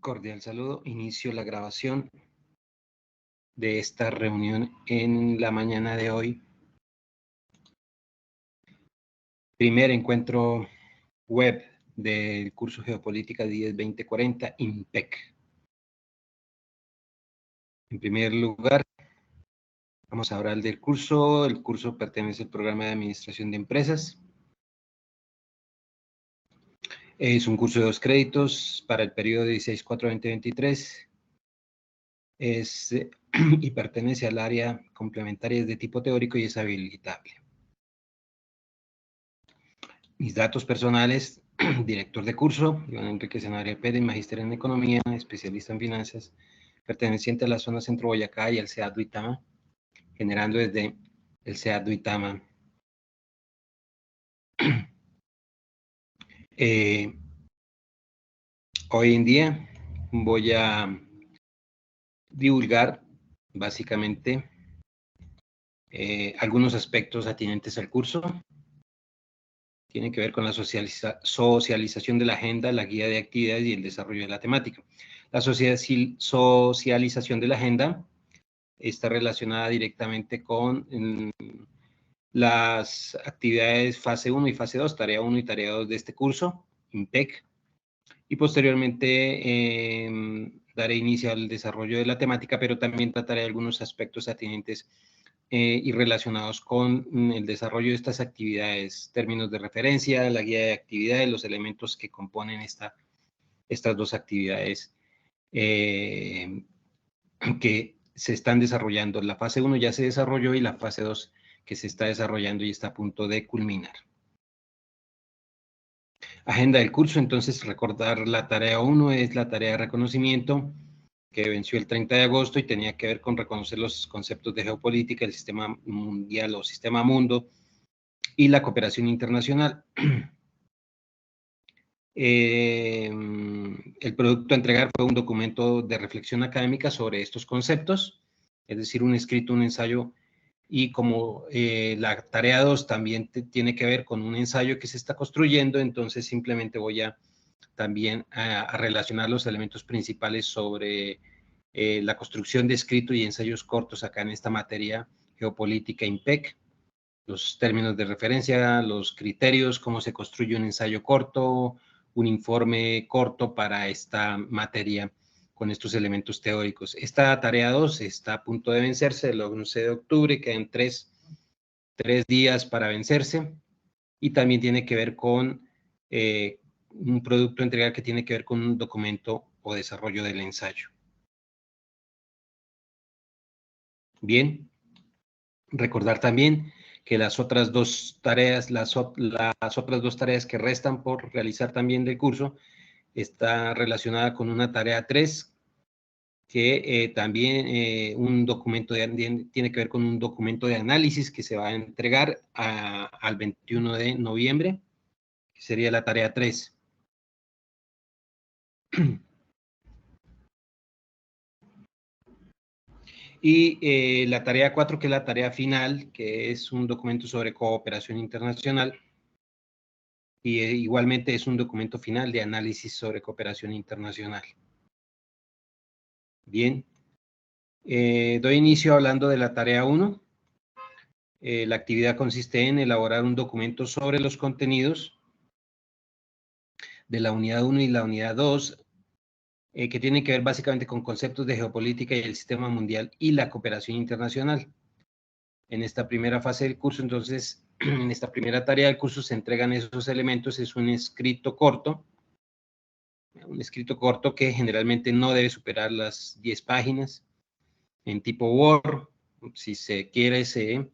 Cordial saludo. Inicio la grabación de esta reunión en la mañana de hoy. Primer encuentro web del curso Geopolítica 10-2040 IMPEC. En primer lugar, vamos a hablar del curso. El curso pertenece al programa de Administración de Empresas. Es un curso de 2 créditos para el periodo 16-4-2023. Y pertenece al área complementaria de tipo teórico y es habilitable. Mis datos personales: director de curso, Iván Enrique Sanabria Pérez, magíster en Economía, especialista en Finanzas, perteneciente a la zona Centro Boyacá y al CEA Duitama, generando desde el CEA Duitama. Hoy en día voy a divulgar básicamente algunos aspectos atinentes al curso. Tiene que ver con la socialización de la agenda, la guía de actividades y el desarrollo de la temática. La socialización de la agenda está relacionada directamente con las actividades fase 1 y fase 2, tarea 1 y tarea 2 de este curso, IMPEC, y posteriormente daré inicio al desarrollo de la temática, pero también trataré algunos aspectos atinentes y relacionados con el desarrollo de estas actividades, términos de referencia, la guía de actividades, los elementos que componen estas dos actividades que se están desarrollando. La fase 1 ya se desarrolló y la fase 2 que se está desarrollando y está a punto de culminar. Agenda del curso. Entonces, recordar la tarea 1 es la tarea de reconocimiento que venció el 30 de agosto y tenía que ver con reconocer los conceptos de geopolítica, el sistema mundial o sistema mundo y la cooperación internacional. El producto a entregar fue un documento de reflexión académica sobre estos conceptos, es decir, un escrito, un ensayo, y como la tarea 2 también tiene que ver con un ensayo que se está construyendo, entonces simplemente voy a también a relacionar los elementos principales sobre la construcción de escrito y ensayos cortos acá en esta materia geopolítica IMPEC, los términos de referencia, los criterios, cómo se construye un ensayo corto, un informe corto para esta materia con estos elementos teóricos. Esta tarea 2 está a punto de vencerse el 11 de octubre, quedan tres días para vencerse, y también tiene que ver con un producto a entregar que tiene que ver con un documento o desarrollo del ensayo. Bien, recordar también que las otras dos tareas, que restan por realizar también del curso, está relacionada con una tarea 3, que también un documento tiene que ver con un documento de análisis que se va a entregar al 21 de noviembre, que sería la tarea 3. Y la tarea 4, que es la tarea final, que es un documento sobre cooperación internacional, y igualmente es un documento final de análisis sobre cooperación internacional. Bien, doy inicio hablando de la tarea 1. La actividad consiste en elaborar un documento sobre los contenidos de la unidad 1 y la unidad 2, que tienen que ver básicamente con conceptos de geopolítica y el sistema mundial y la cooperación internacional. En esta primera fase del curso, entonces, en esta primera tarea del curso se entregan esos elementos. Es un escrito corto que generalmente no debe superar las 10 páginas, en tipo Word. Si se quiere, se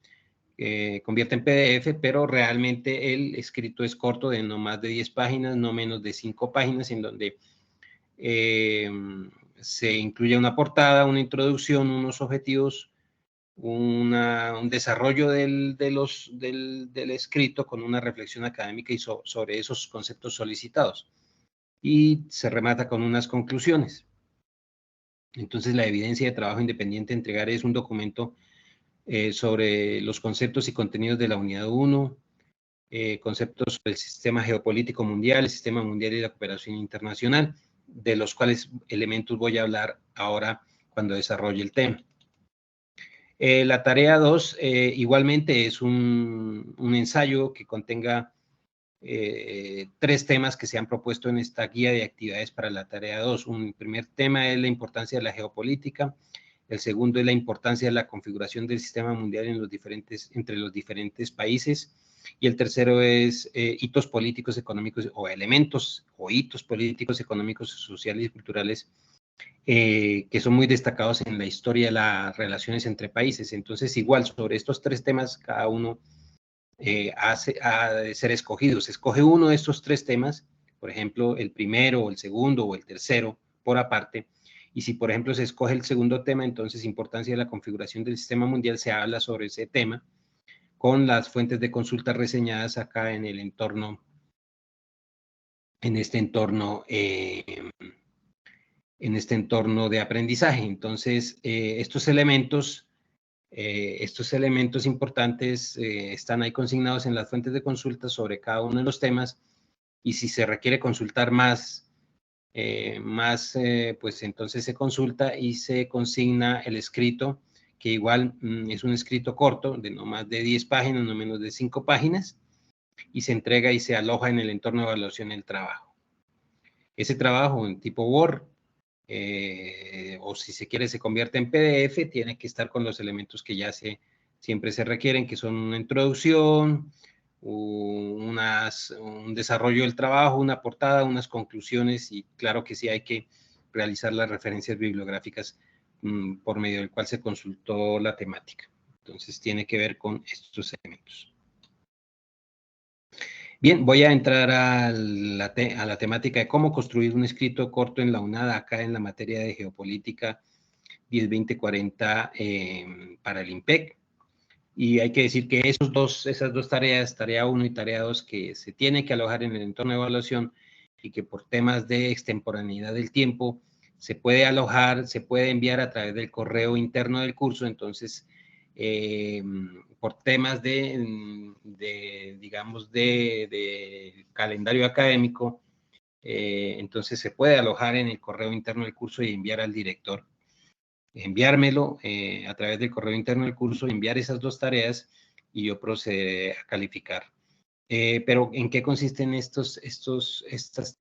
convierte en PDF, pero realmente el escrito es corto, de no más de 10 páginas, no menos de 5 páginas, en donde se incluye una portada, una introducción, unos objetivos, un desarrollo del escrito con una reflexión académica y sobre esos conceptos solicitados. Y se remata con unas conclusiones. Entonces, la evidencia de trabajo independiente a entregar es un documento sobre los conceptos y contenidos de la unidad 1, conceptos sobre el sistema geopolítico mundial, el sistema mundial y la cooperación internacional, de los cuales elementos voy a hablar ahora cuando desarrolle el tema. La tarea 2 igualmente es un ensayo que contenga 3 temas que se han propuesto en esta guía de actividades para la tarea 2. Un primer tema es la importancia de la geopolítica, el segundo es la importancia de la configuración del sistema mundial entre los diferentes países, y el tercero es hitos políticos, económicos o elementos o hitos políticos, económicos, sociales y culturales que son muy destacados en la historia de las relaciones entre países. Entonces, igual, sobre estos 3 temas, cada uno ha de ser escogido. Se escoge uno de estos 3 temas, por ejemplo, el primero, o el segundo, o el tercero, por aparte. Y si, por ejemplo, se escoge el segundo tema, entonces, importancia de la configuración del sistema mundial, se habla sobre ese tema, con las fuentes de consulta reseñadas acá en el entorno, en este entorno de aprendizaje. Entonces, estos elementos importantes están ahí consignados en las fuentes de consulta sobre cada uno de los temas, y si se requiere consultar más, pues entonces se consulta y se consigna el escrito, que igual es un escrito corto, de no más de 10 páginas, no menos de 5 páginas, y se entrega y se aloja en el entorno de evaluación del trabajo. Ese trabajo en tipo Word, o si se quiere se convierte en PDF, tiene que estar con los elementos que ya siempre se requieren, que son una introducción, un desarrollo del trabajo, una portada, unas conclusiones, y claro que sí hay que realizar las referencias bibliográficas por medio del cual se consultó la temática. Entonces tiene que ver con estos elementos. Bien, voy a entrar a la temática de cómo construir un escrito corto en la UNAD, acá en la materia de geopolítica 10-20-40 para el IMPEC. Y hay que decir que esas dos tareas, tarea 1 y tarea 2, que se tienen que alojar en el entorno de evaluación y que por temas de extemporaneidad del tiempo se puede alojar, se puede enviar a través del correo interno del curso. Entonces, por temas digamos, de calendario académico, entonces se puede alojar en el correo interno del curso y enviar al director. Enviármelo a través del correo interno del curso, enviar esas 2 tareas y yo procederé a calificar. Pero ¿en qué consisten estas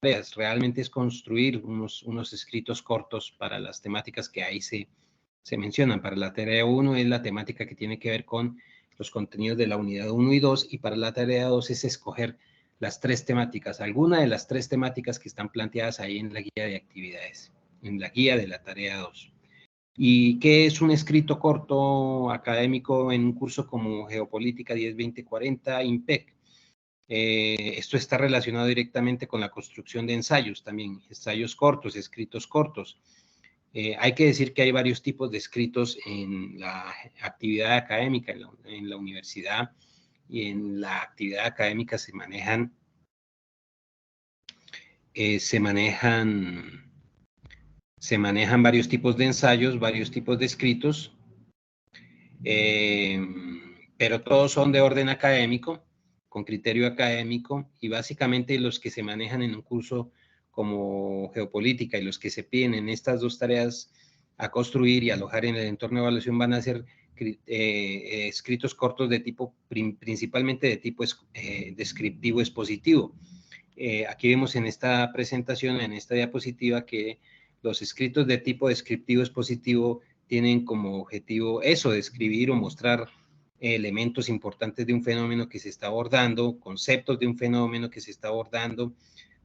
tareas? Realmente es construir unos escritos cortos para las temáticas que ahí se mencionan. Para la tarea 1 es la temática que tiene que ver con los contenidos de la unidad 1 y 2, y para la tarea 2 es escoger las 3 temáticas, alguna de las 3 temáticas que están planteadas ahí en la guía de actividades, en la guía de la tarea 2. ¿Y qué es un escrito corto académico en un curso como Geopolítica 10-20-40 IMPEC? Esto está relacionado directamente con la construcción de ensayos también, ensayos cortos, escritos cortos. Hay que decir que hay varios tipos de escritos en la actividad académica, en la universidad, y en la actividad académica se manejan varios tipos de ensayos, varios tipos de escritos, pero todos son de orden académico, con criterio académico, y básicamente los que se manejan en un curso como geopolítica y los que se piden en estas 2 tareas a construir y alojar en el entorno de evaluación van a ser escritos cortos de tipo, principalmente de tipo descriptivo expositivo. Aquí vemos en esta presentación, en esta diapositiva, que los escritos de tipo descriptivo expositivo tienen como objetivo eso, describir o mostrar elementos importantes de un fenómeno que se está abordando, conceptos de un fenómeno que se está abordando,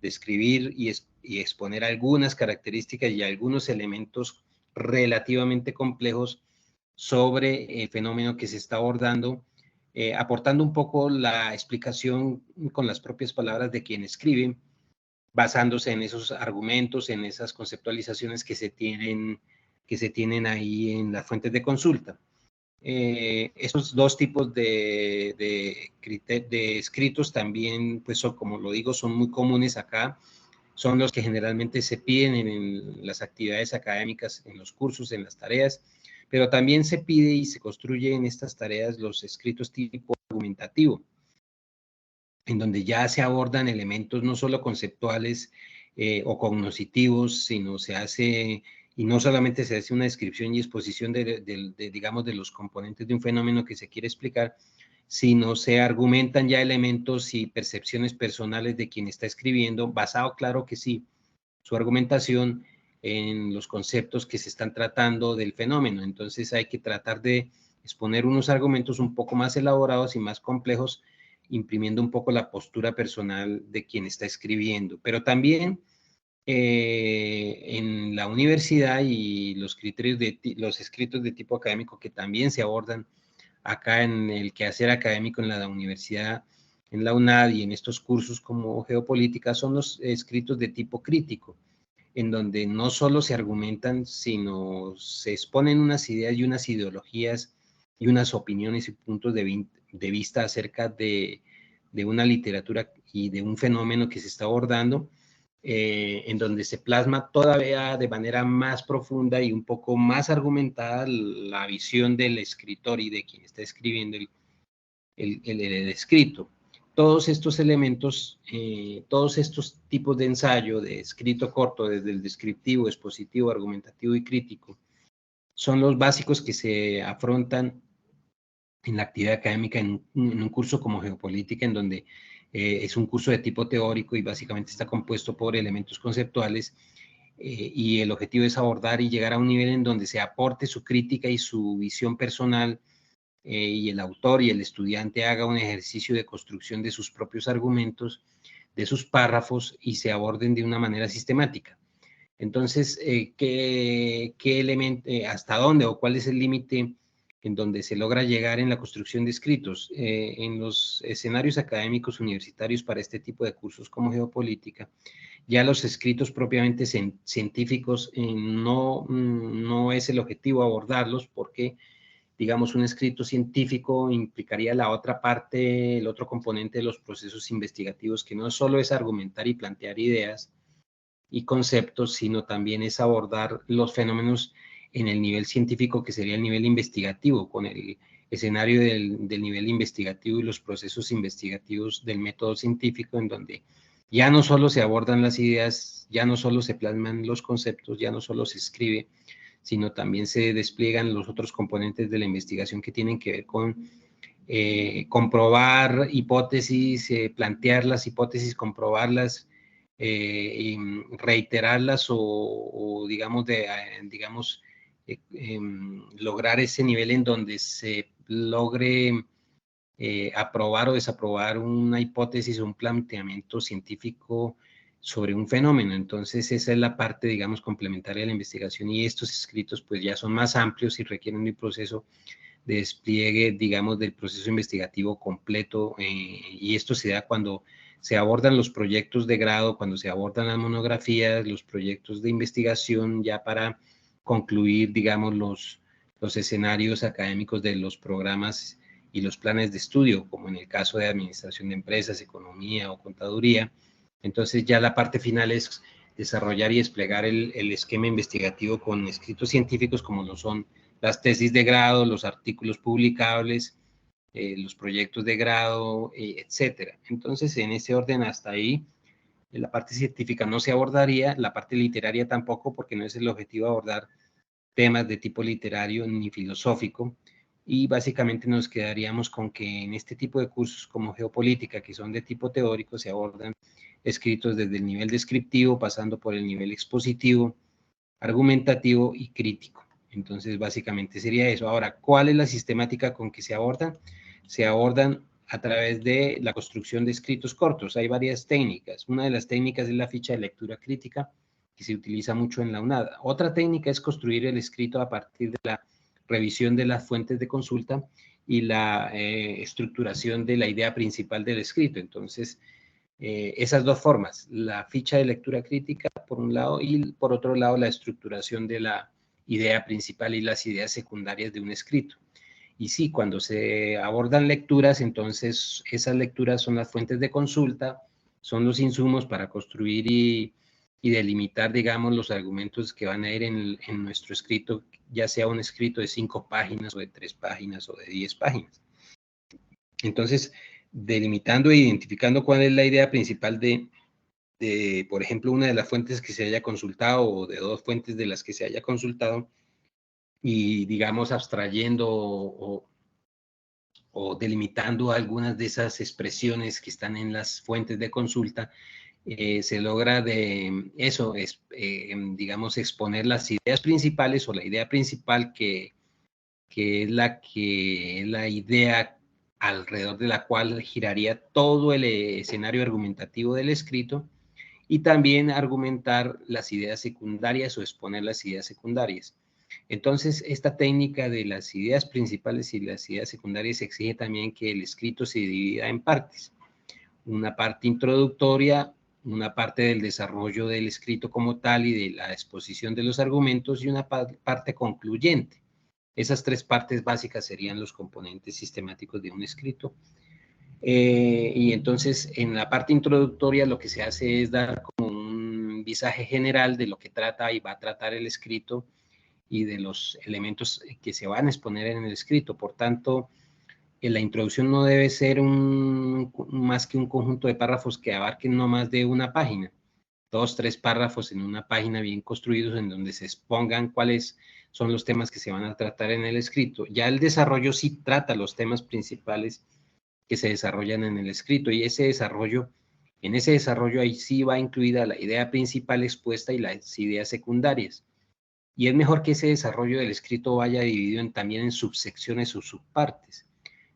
describir y exponer algunas características y algunos elementos relativamente complejos sobre el fenómeno que se está abordando, aportando un poco la explicación con las propias palabras de quien escribe, basándose en esos argumentos, en esas conceptualizaciones que se tienen ahí en las fuentes de consulta. Esos 2 tipos de escritos también, pues son, como lo digo, son muy comunes acá, son los que generalmente se piden en las actividades académicas, en los cursos, en las tareas, pero también se pide y se construye en estas tareas los escritos tipo argumentativo, en donde ya se abordan elementos no solo conceptuales o cognoscitivos, sino se hace, y no solamente se hace una descripción y exposición digamos, de los componentes de un fenómeno que se quiere explicar, sino se argumentan ya elementos y percepciones personales de quien está escribiendo, basado, claro que sí, su argumentación en los conceptos que se están tratando del fenómeno. Entonces hay que tratar de exponer unos argumentos un poco más elaborados y más complejos, imprimiendo un poco la postura personal de quien está escribiendo. Pero también en la universidad y los criterios los escritos de tipo académico que también se abordan acá en el quehacer académico en la universidad, en la UNAD y en estos cursos como geopolítica, son los escritos de tipo crítico, en donde no solo se argumentan, sino se exponen unas ideas y unas ideologías y unas opiniones y puntos de vista acerca de una literatura y de un fenómeno que se está abordando, en donde se plasma todavía de manera más profunda y un poco más argumentada la visión del escritor y de quien está escribiendo el escrito. Todos estos elementos, todos estos tipos de ensayo, de escrito corto, desde el descriptivo, expositivo, argumentativo y crítico, son los básicos que se afrontan en la actividad académica en un curso como geopolítica, en donde es un curso de tipo teórico y básicamente está compuesto por elementos conceptuales, y el objetivo es abordar y llegar a un nivel en donde se aporte su crítica y su visión personal, y el autor y el estudiante haga un ejercicio de construcción de sus propios argumentos, de sus párrafos, y se aborden de una manera sistemática. Entonces, ¿hasta dónde o cuál es el límite en donde se logra llegar en la construcción de escritos? En los escenarios académicos universitarios para este tipo de cursos como geopolítica, ya los escritos propiamente científicos no es el objetivo abordarlos, porque, digamos, un escrito científico implicaría la otra parte, el otro componente de los procesos investigativos, que no solo es argumentar y plantear ideas y conceptos, sino también es abordar los fenómenos en el nivel científico, que sería el nivel investigativo, con el escenario del nivel investigativo y los procesos investigativos del método científico, en donde ya no solo se abordan las ideas, ya no solo se plasman los conceptos, ya no solo se escribe, sino también se despliegan los otros componentes de la investigación que tienen que ver con comprobar hipótesis, plantear las hipótesis, comprobarlas, y reiterarlas o digamos, lograr ese nivel en donde se logre aprobar o desaprobar una hipótesis o un planteamiento científico sobre un fenómeno. Entonces esa es la parte, digamos, complementaria de la investigación, y estos escritos pues ya son más amplios y requieren un proceso de despliegue, digamos, del proceso investigativo completo, y esto se da cuando se abordan los proyectos de grado, cuando se abordan las monografías, los proyectos de investigación, ya para concluir, digamos, los escenarios académicos de los programas y los planes de estudio, como en el caso de administración de empresas, economía o contaduría. Entonces ya la parte final es desarrollar y desplegar el esquema investigativo con escritos científicos, como lo son las tesis de grado, los artículos publicables, los proyectos de grado, etcétera. Entonces, en ese orden, hasta ahí, la parte científica no se abordaría, la parte literaria tampoco, porque no es el objetivo abordar temas de tipo literario ni filosófico, y básicamente nos quedaríamos con que en este tipo de cursos como geopolítica, que son de tipo teórico, se abordan escritos desde el nivel descriptivo, pasando por el nivel expositivo, argumentativo y crítico. Entonces, básicamente sería eso. Ahora, ¿cuál es la sistemática con que se abordan? Se abordan a través de la construcción de escritos cortos. Hay varias técnicas. Una de las técnicas es la ficha de lectura crítica, que se utiliza mucho en la UNAD. Otra técnica es construir el escrito a partir de la revisión de las fuentes de consulta y la estructuración de la idea principal del escrito. Entonces, esas dos formas, la ficha de lectura crítica por un lado, y por otro lado la estructuración de la idea principal y las ideas secundarias de un escrito. Y sí, cuando se abordan lecturas, entonces esas lecturas son las fuentes de consulta, son los insumos para construir y delimitar, digamos, los argumentos que van a ir en nuestro escrito, ya sea un escrito de 5 páginas o de 3 páginas o de 10 páginas. Entonces, delimitando e identificando cuál es la idea principal de por ejemplo, una de las fuentes que se haya consultado o de dos fuentes de las que se haya consultado y, digamos, abstrayendo o delimitando algunas de esas expresiones que están en las fuentes de consulta, se logra de eso, digamos, exponer las ideas principales o la idea principal que es la idea alrededor de la cual giraría todo el escenario argumentativo del escrito, y también argumentar las ideas secundarias o exponer las ideas secundarias. Entonces, esta técnica de las ideas principales y las ideas secundarias exige también que el escrito se divida en partes. Una parte introductoria, una parte del desarrollo del escrito como tal y de la exposición de los argumentos, y una parte concluyente. Esas tres partes básicas serían los componentes sistemáticos de un escrito. Y entonces, en la parte introductoria lo que se hace es dar como un visaje general de lo que trata y va a tratar el escrito y de los elementos que se van a exponer en el escrito. Por tanto, la introducción no debe ser más que un conjunto de párrafos que abarquen no más de una página. 2, 3 párrafos en una página bien construidos en donde se expongan cuáles son los temas que se van a tratar en el escrito. Ya el desarrollo sí trata los temas principales que se desarrollan en el escrito, y en ese desarrollo ahí sí va incluida la idea principal expuesta y las ideas secundarias. Y es mejor que ese desarrollo del escrito vaya dividido también en subsecciones o subpartes.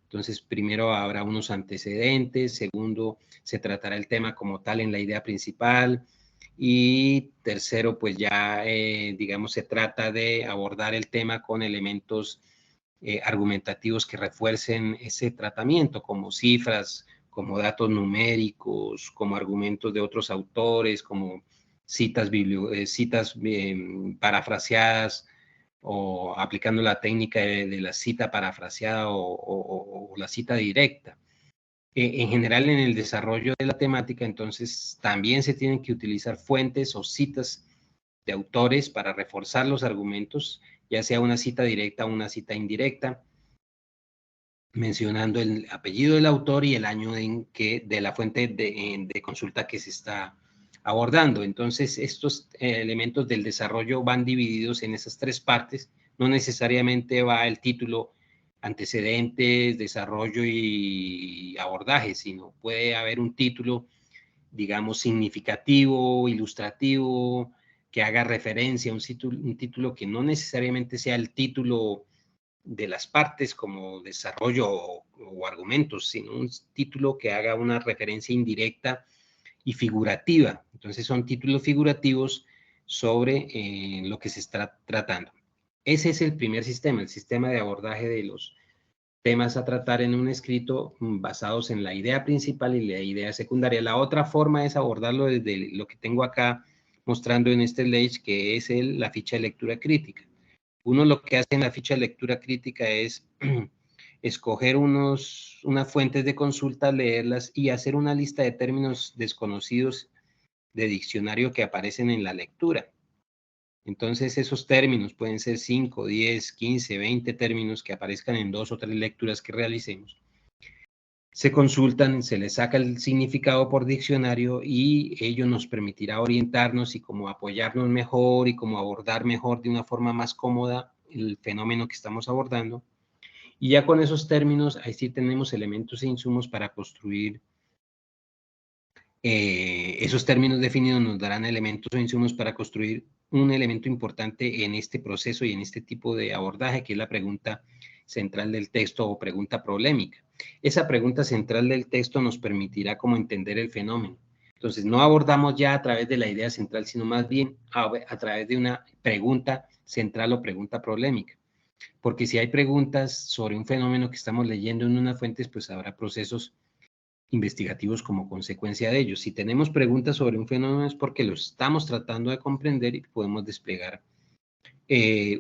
Entonces, primero habrá unos antecedentes, segundo, se tratará el tema como tal en la idea principal, y tercero, pues ya, digamos, se trata de abordar el tema con elementos argumentativos que refuercen ese tratamiento, como cifras, como datos numéricos, como argumentos de otros autores, como citas parafraseadas, o aplicando la técnica de la cita parafraseada o la cita directa. En general, en el desarrollo de la temática, entonces, también se tienen que utilizar fuentes o citas de autores para reforzar los argumentos, ya sea una cita directa o una cita indirecta, mencionando el apellido del autor y el año de la fuente de consulta que se está abordando. Entonces, estos elementos del desarrollo van divididos en esas tres partes. No necesariamente va el título antecedentes, desarrollo y abordaje, sino puede haber un título, digamos, significativo, ilustrativo, que haga referencia a un título que no necesariamente sea el título de las partes como desarrollo o argumentos, sino un título que haga una referencia indirecta y figurativa. Entonces son títulos figurativos sobre lo que se está tratando. Ese es el primer sistema, el sistema de abordaje de los temas a tratar en un escrito basados en la idea principal y la idea secundaria. La otra forma es abordarlo desde lo que tengo acá mostrando en este slide, que es la ficha de lectura crítica. Uno lo que hace en la ficha de lectura crítica es escoger unas fuentes de consulta, leerlas y hacer una lista de términos desconocidos de diccionario que aparecen en la lectura. Entonces, esos términos pueden ser 5, 10, 15, 20 términos que aparezcan en 2 o 3 lecturas que realicemos. Se consultan, se les saca el significado por diccionario y ello nos permitirá orientarnos y como apoyarnos mejor y como abordar mejor de una forma más cómoda el fenómeno que estamos abordando. Y ya con esos términos, ahí sí tenemos elementos e insumos para construir. Esos términos definidos nos darán elementos o insumos para construir un elemento importante en este proceso y en este tipo de abordaje, que es la pregunta central del texto o pregunta problemática. Esa pregunta central del texto nos permitirá como entender el fenómeno. Entonces, no abordamos ya a través de la idea central, sino más bien a través de una pregunta central o pregunta problemática. Porque si hay preguntas sobre un fenómeno que estamos leyendo en unas fuentes, pues habrá procesos investigativos como consecuencia de ellos. Si tenemos preguntas sobre un fenómeno es porque lo estamos tratando de comprender y podemos desplegar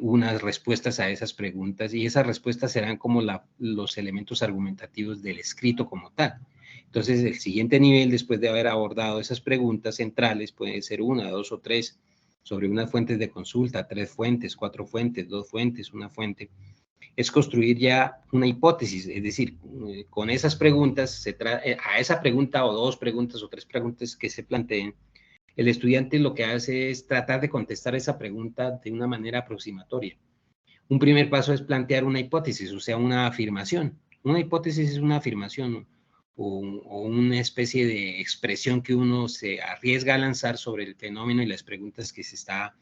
unas respuestas a esas preguntas, y esas respuestas serán como los elementos argumentativos del escrito como tal. Entonces, el siguiente nivel, después de haber abordado esas preguntas centrales, puede ser 1, 2 o 3 sobre unas fuentes de consulta, 3 fuentes, 4 fuentes, 2 fuentes, una fuente, es construir ya una hipótesis, es decir, con esas preguntas, a esa pregunta o 2 preguntas o 3 preguntas que se planteen, el estudiante lo que hace es tratar de contestar esa pregunta de una manera aproximatoria. Un primer paso es plantear una hipótesis, o sea, una afirmación. Una hipótesis es una afirmación o una especie de expresión que uno se arriesga a lanzar sobre el fenómeno y las preguntas que se está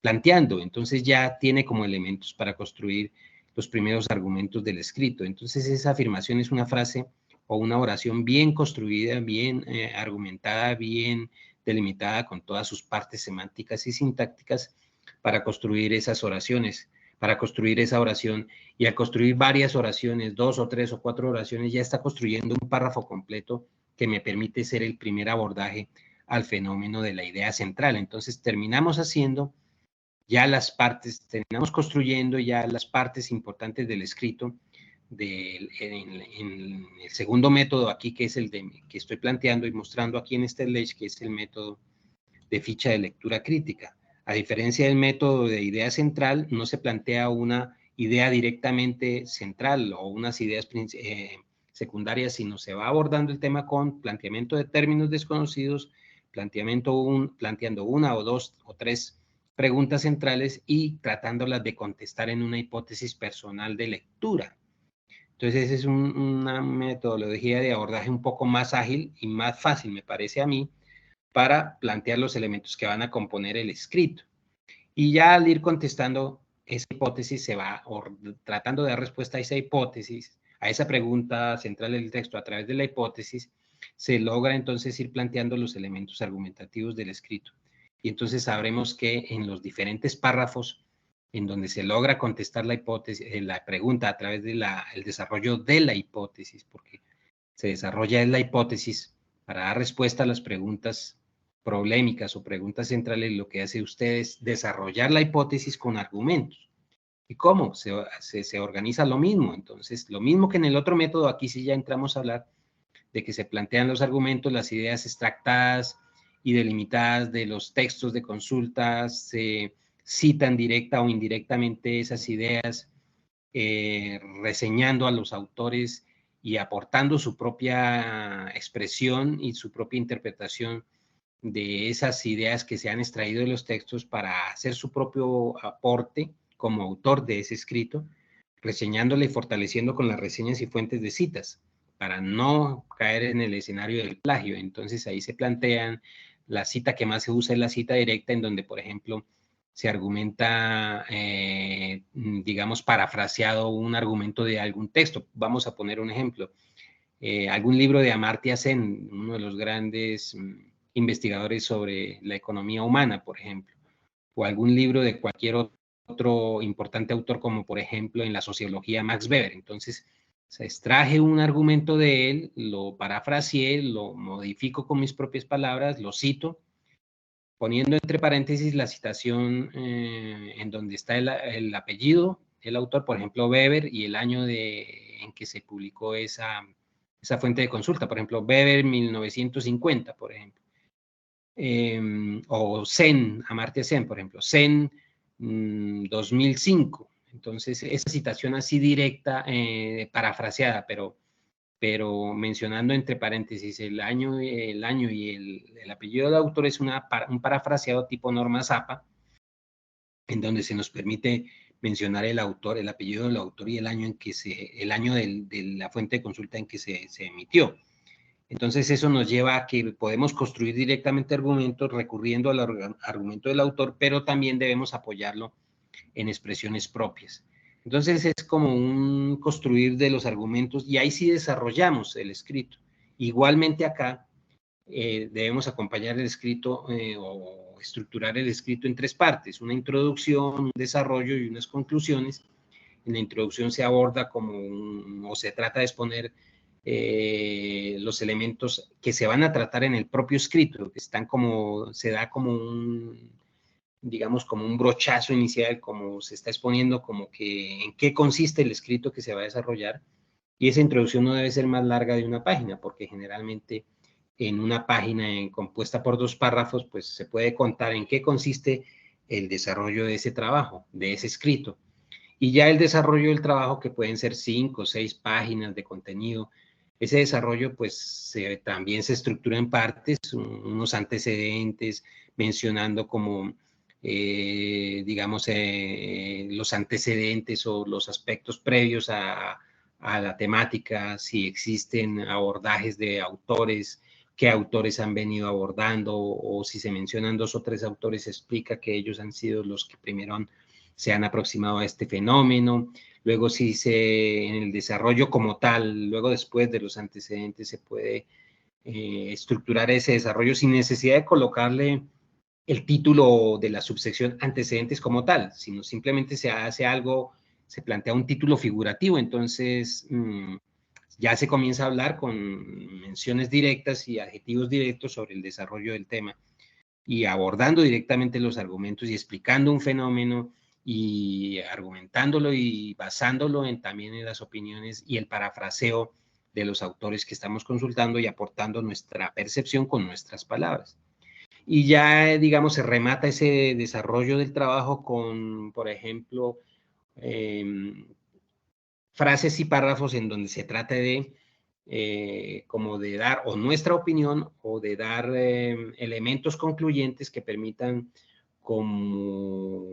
planteando. Entonces ya tiene como elementos para construir los primeros argumentos del escrito. Entonces esa afirmación es una frase o una oración bien construida, bien argumentada, bien delimitada con todas sus partes semánticas y sintácticas para construir esas oraciones, para construir esa oración. Y al construir varias oraciones, 2 o 3 o 4 oraciones, ya está construyendo un párrafo completo que me permite ser el primer abordaje al fenómeno de la idea central. Entonces terminamos haciendo ya las partes, terminamos construyendo ya las partes importantes del escrito en el segundo método aquí, que es el que estoy planteando y mostrando aquí en este slide, que es el método de ficha de lectura crítica. A diferencia del método de idea central, no se plantea una idea directamente central o unas ideas secundarias, sino se va abordando el tema con planteamiento de términos desconocidos, planteando una o dos o tres preguntas centrales y tratándolas de contestar en una hipótesis personal de lectura. Entonces, esa es una metodología de abordaje un poco más ágil y más fácil, me parece a mí, para plantear los elementos que van a componer el escrito. Y ya al ir contestando esa hipótesis, se va tratando de dar respuesta a esa hipótesis, a esa pregunta central del texto a través de la hipótesis, se logra entonces ir planteando los elementos argumentativos del escrito. Y entonces sabremos que en los diferentes párrafos en donde se logra contestar la hipótesis, la pregunta a través del desarrollo de la hipótesis, porque se desarrolla la hipótesis para dar respuesta a las preguntas problemáticas o preguntas centrales, lo que hace usted es desarrollar la hipótesis con argumentos. ¿Y cómo? Se organiza lo mismo. Entonces, lo mismo que en el otro método, aquí sí ya entramos a hablar de que se plantean los argumentos, las ideas extractadas y delimitadas de los textos de consultas, se citan directa o indirectamente esas ideas, reseñando a los autores y aportando su propia expresión y su propia interpretación de esas ideas que se han extraído de los textos para hacer su propio aporte como autor de ese escrito, reseñándole y fortaleciendo con las reseñas y fuentes de citas, para no caer en el escenario del plagio. Entonces ahí se plantean, la cita que más se usa es la cita directa, en donde, por ejemplo, se argumenta, digamos, parafraseado un argumento de algún texto. Vamos a poner un ejemplo. Algún libro de Amartya Sen, uno de los grandes investigadores sobre la economía humana, por ejemplo, o algún libro de cualquier otro importante autor, como por ejemplo en la sociología Max Weber. Entonces, se extraje un argumento de él, lo parafraseé, lo modifico con mis propias palabras, lo cito, poniendo entre paréntesis la citación en donde está el apellido, el autor, por ejemplo, Weber, y el año en que se publicó esa fuente de consulta, por ejemplo, Weber 1950, por ejemplo. O Sen, Amartya Sen, por ejemplo, Sen 2005. Entonces, esa citación así directa, parafraseada, pero mencionando entre paréntesis el año y el apellido del autor, es un parafraseado tipo norma Zappa, en donde se nos permite mencionar el autor, el apellido del autor y el año de la fuente de consulta en que se emitió. Entonces eso nos lleva a que podemos construir directamente argumentos recurriendo al argumento del autor, pero también debemos apoyarlo en expresiones propias. Entonces es como un construir de los argumentos y ahí sí desarrollamos el escrito. Igualmente acá debemos acompañar el escrito o estructurar el escrito en tres partes: una introducción, un desarrollo y unas conclusiones. En la introducción se aborda o se trata de exponer los elementos que se van a tratar en el propio escrito, que están se da como digamos, como un brochazo inicial, como se está exponiendo, como que en qué consiste el escrito que se va a desarrollar. Y esa introducción no debe ser más larga de una página, porque generalmente en una página compuesta por 2 párrafos, pues se puede contar en qué consiste el desarrollo de ese trabajo, de ese escrito. Y ya el desarrollo del trabajo, que pueden ser 5 o 6 páginas de contenido, Ese desarrollo pues también se estructura en partes, unos antecedentes, mencionando como, digamos, los antecedentes o los aspectos previos a la temática, si existen abordajes de autores, qué autores han venido abordando, o si se mencionan 2 o 3 autores, explica que ellos han sido los que primero se han aproximado a este fenómeno. Luego, si en el desarrollo como tal, luego después de los antecedentes, se puede estructurar ese desarrollo sin necesidad de colocarle el título de la subsección antecedentes como tal, sino simplemente se hace algo, se plantea un título figurativo, entonces ya se comienza a hablar con menciones directas y adjetivos directos sobre el desarrollo del tema y abordando directamente los argumentos y explicando un fenómeno y argumentándolo y basándolo también en las opiniones y el parafraseo de los autores que estamos consultando y aportando nuestra percepción con nuestras palabras. Y ya, digamos, se remata ese desarrollo del trabajo con, por ejemplo, frases y párrafos en donde se trata de como de dar o nuestra opinión o de dar elementos concluyentes que permitan como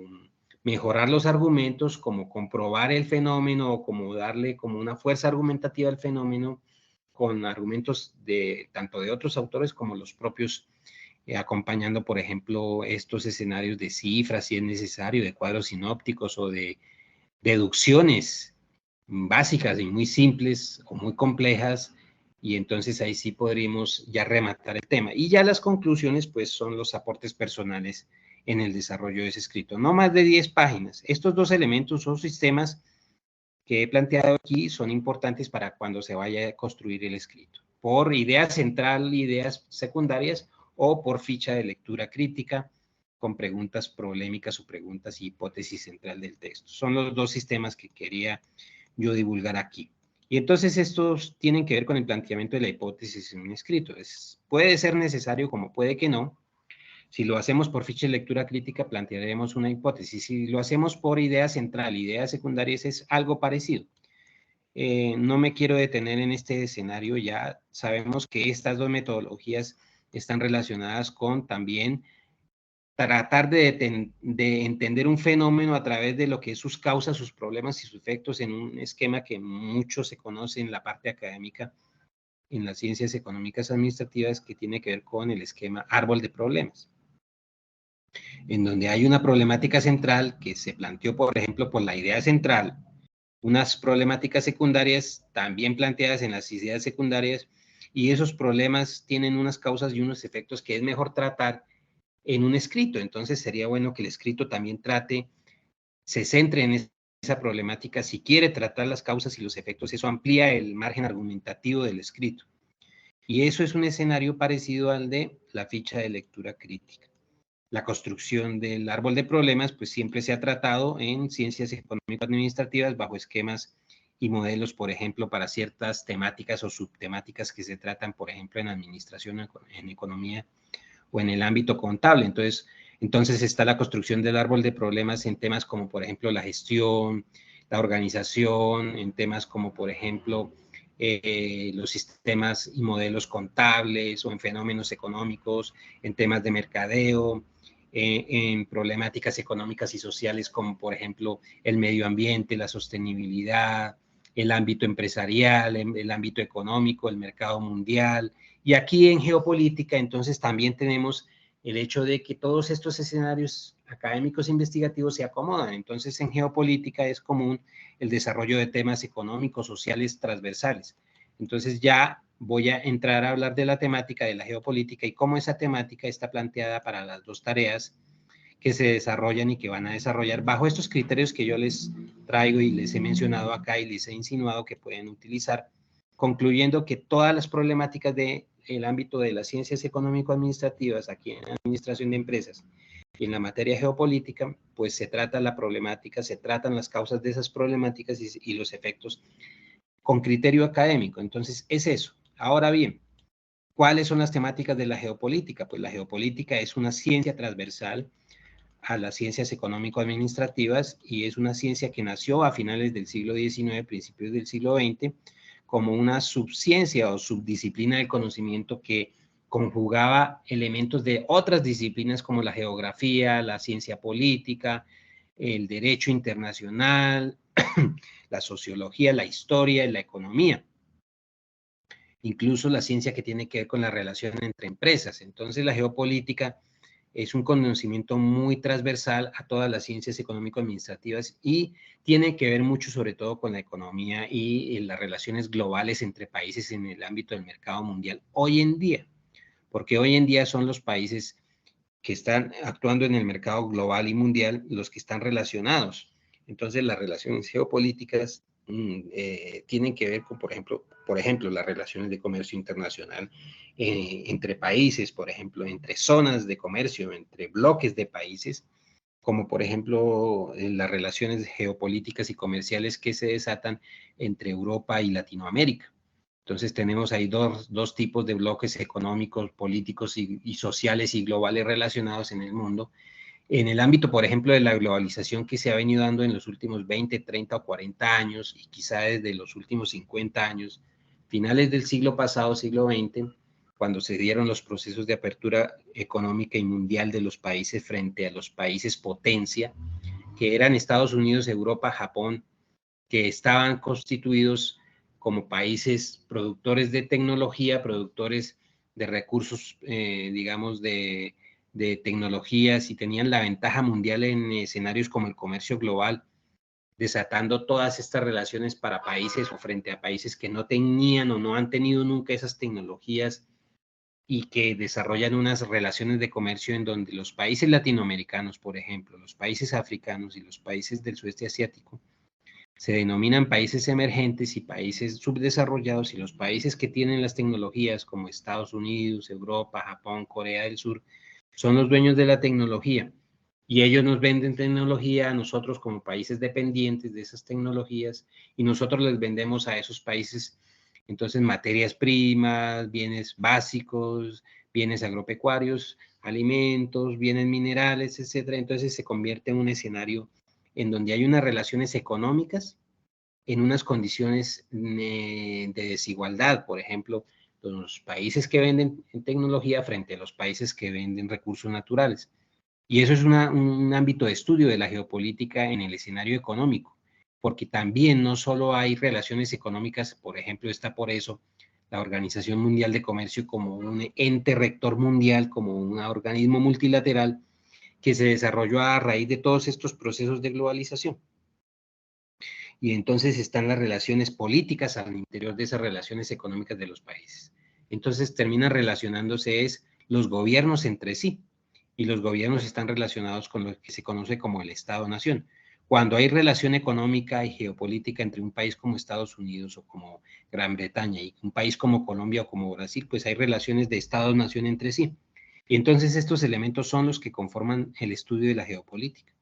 mejorar los argumentos, como comprobar el fenómeno o como darle como una fuerza argumentativa al fenómeno con argumentos de tanto de otros autores como los propios, acompañando, por ejemplo, estos escenarios de cifras, si es necesario, de cuadros sinópticos o de deducciones básicas y muy simples o muy complejas, y entonces ahí sí podríamos ya rematar el tema. Y ya las conclusiones, pues, son los aportes personales en el desarrollo de ese escrito. No más de 10 páginas. Estos 2 elementos o sistemas que he planteado aquí son importantes para cuando se vaya a construir el escrito. Por idea central, ideas secundarias, o por ficha de lectura crítica, con preguntas problemáticas o preguntas y hipótesis central del texto. Son los 2 sistemas que quería yo divulgar aquí. Y entonces estos tienen que ver con el planteamiento de la hipótesis en un escrito. Puede ser necesario como puede que no. Si lo hacemos por ficha de lectura crítica, plantearemos una hipótesis. Si lo hacemos por idea central, ideas secundarias, es algo parecido. No me quiero detener en este escenario, ya sabemos que estas 2 metodologías están relacionadas con también tratar de entender un fenómeno a través de lo que es sus causas, sus problemas y sus efectos en un esquema que mucho se conoce en la parte académica, en las ciencias económicas administrativas, que tiene que ver con el esquema árbol de problemas, en donde hay una problemática central que se planteó, por ejemplo, por la idea central, unas problemáticas secundarias también planteadas en las ideas secundarias, y esos problemas tienen unas causas y unos efectos que es mejor tratar en un escrito. Entonces sería bueno que el escrito también se centre en esa problemática si quiere tratar las causas y los efectos. Eso amplía el margen argumentativo del escrito. Y eso es un escenario parecido al de la ficha de lectura crítica. La construcción del árbol de problemas, pues siempre se ha tratado en ciencias económico-administrativas bajo esquemas y modelos, por ejemplo, para ciertas temáticas o subtemáticas que se tratan, por ejemplo, en administración, en economía o en el ámbito contable. Entonces está la construcción del árbol de problemas en temas como, por ejemplo, la gestión, la organización, en temas como, por ejemplo, los sistemas y modelos contables, o en fenómenos económicos, en temas de mercadeo, en problemáticas económicas y sociales como, por ejemplo, el medio ambiente, la sostenibilidad, el ámbito empresarial, el ámbito económico, el mercado mundial. Y aquí en geopolítica, entonces, también tenemos el hecho de que todos estos escenarios académicos e investigativos se acomodan. Entonces, en geopolítica es común el desarrollo de temas económicos, sociales, transversales. Entonces, ya voy a entrar a hablar de la temática de la geopolítica y cómo esa temática está planteada para las 2 tareas que se desarrollan y que van a desarrollar bajo estos criterios que yo les traigo y les he mencionado acá y les he insinuado que pueden utilizar, concluyendo que todas las problemáticas del ámbito de las ciencias económico-administrativas aquí en la administración de empresas y en la materia geopolítica, pues se trata la problemática, se tratan las causas de esas problemáticas y los efectos con criterio académico. Entonces, es eso. Ahora bien, ¿cuáles son las temáticas de la geopolítica? Pues la geopolítica es una ciencia transversal a las ciencias económico-administrativas y es una ciencia que nació a finales del siglo XIX, principios del siglo XX, como una subciencia o subdisciplina del conocimiento que conjugaba elementos de otras disciplinas como la geografía, la ciencia política, el derecho internacional, la sociología, la historia y la economía. Incluso la ciencia que tiene que ver con la relación entre empresas. Entonces, la geopolítica es un conocimiento muy transversal a todas las ciencias económico-administrativas y tiene que ver mucho sobre todo con la economía y las relaciones globales entre países en el ámbito del mercado mundial hoy en día, porque hoy en día son los países que están actuando en el mercado global y mundial los que están relacionados. Entonces, las relaciones geopolíticas tienen que ver con, por ejemplo, las relaciones de comercio internacional entre países, por ejemplo, entre zonas de comercio, entre bloques de países, como por ejemplo las relaciones geopolíticas y comerciales que se desatan entre Europa y Latinoamérica. Entonces tenemos ahí dos tipos de bloques económicos, políticos y sociales y globales relacionados en el mundo. En el ámbito, por ejemplo, de la globalización que se ha venido dando en los últimos 20, 30 o 40 años y quizá desde los últimos 50 años, finales del siglo pasado, siglo XX, cuando se dieron los procesos de apertura económica y mundial de los países frente a los países potencia, que eran Estados Unidos, Europa, Japón, que estaban constituidos como países productores de tecnología, productores de recursos, digamos, de tecnologías y tenían la ventaja mundial en escenarios como el comercio global, desatando todas estas relaciones para países o frente a países que no tenían o no han tenido nunca esas tecnologías y que desarrollan unas relaciones de comercio en donde los países latinoamericanos, por ejemplo, los países africanos y los países del sudeste asiático, se denominan países emergentes y países subdesarrollados, y los países que tienen las tecnologías como Estados Unidos, Europa, Japón, Corea del Sur, son los dueños de la tecnología. Y ellos nos venden tecnología a nosotros como países dependientes de esas tecnologías y nosotros les vendemos a esos países entonces materias primas, bienes básicos, bienes agropecuarios, alimentos, bienes minerales, etcétera. Entonces se convierte en un escenario en donde hay unas relaciones económicas en unas condiciones de desigualdad, por ejemplo, los países que venden tecnología frente a los países que venden recursos naturales. Y eso es un ámbito de estudio de la geopolítica en el escenario económico, porque también no solo hay relaciones económicas, por ejemplo, está por eso la Organización Mundial de Comercio como un ente rector mundial, como un organismo multilateral que se desarrolló a raíz de todos estos procesos de globalización. Y entonces están las relaciones políticas al interior de esas relaciones económicas de los países. Entonces terminan relacionándose los gobiernos entre sí, y los gobiernos están relacionados con lo que se conoce como el Estado-Nación. Cuando hay relación económica y geopolítica entre un país como Estados Unidos o como Gran Bretaña y un país como Colombia o como Brasil, pues hay relaciones de Estado-Nación entre sí. Y entonces estos elementos son los que conforman el estudio de la geopolítica.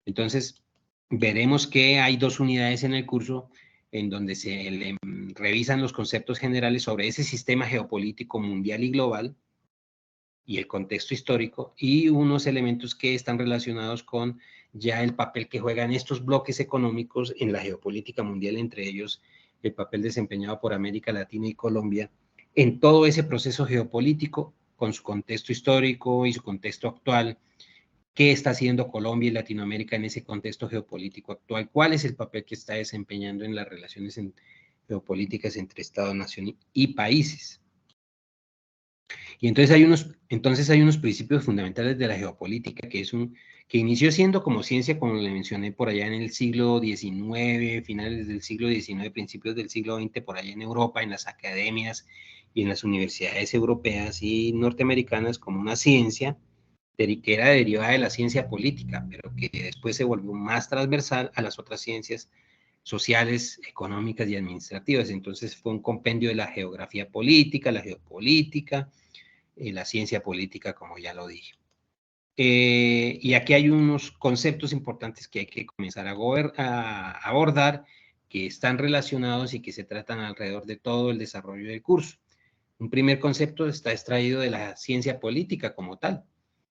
Entonces, veremos que hay dos unidades en el curso en donde se revisan los conceptos generales sobre ese sistema geopolítico mundial y global y el contexto histórico, y unos elementos que están relacionados con ya el papel que juegan estos bloques económicos en la geopolítica mundial, entre ellos el papel desempeñado por América Latina y Colombia en todo ese proceso geopolítico con su contexto histórico y su contexto actual. ¿Qué está haciendo Colombia y Latinoamérica en ese contexto geopolítico actual? ¿Cuál es el papel que está desempeñando en las relaciones geopolíticas entre Estado, nación y países? Y entonces hay unos principios fundamentales de la geopolítica que inició siendo como ciencia, como le mencioné, por allá en el siglo XIX, finales del siglo XIX, principios del siglo XX, por allá en Europa, en las academias y en las universidades europeas y norteamericanas, como una ciencia que era derivada de la ciencia política, pero que después se volvió más transversal a las otras ciencias sociales, económicas y administrativas. Entonces fue un compendio de la geografía política, la geopolítica, la ciencia política, como ya lo dije. Y aquí hay unos conceptos importantes que hay que comenzar a abordar, que están relacionados y que se tratan alrededor de todo el desarrollo del curso. Un primer concepto está extraído de la ciencia política como tal,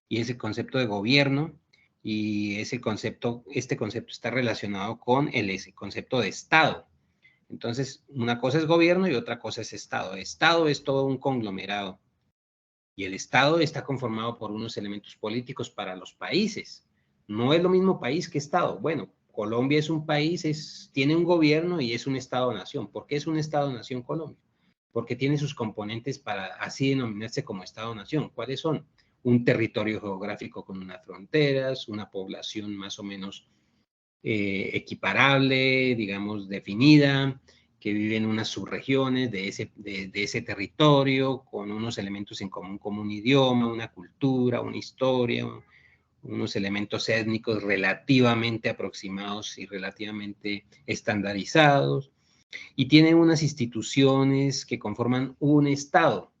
y es el concepto de gobierno, y este concepto está relacionado con el concepto de Estado. Entonces, una cosa es gobierno y otra cosa es Estado. Estado es todo un conglomerado y el Estado está conformado por unos elementos políticos para los países. No es lo mismo país que Estado. Bueno, Colombia es un país, tiene un gobierno y es un Estado-nación. ¿Por qué es un Estado-nación Colombia? Porque tiene sus componentes para así denominarse como Estado-nación. ¿Cuáles son? Un territorio geográfico con unas fronteras, una población más o menos equiparable, digamos, definida, que vive en unas subregiones de ese territorio, con unos elementos en común, como un idioma, una cultura, una historia, unos elementos étnicos relativamente aproximados y relativamente estandarizados, y tiene unas instituciones que conforman un Estado,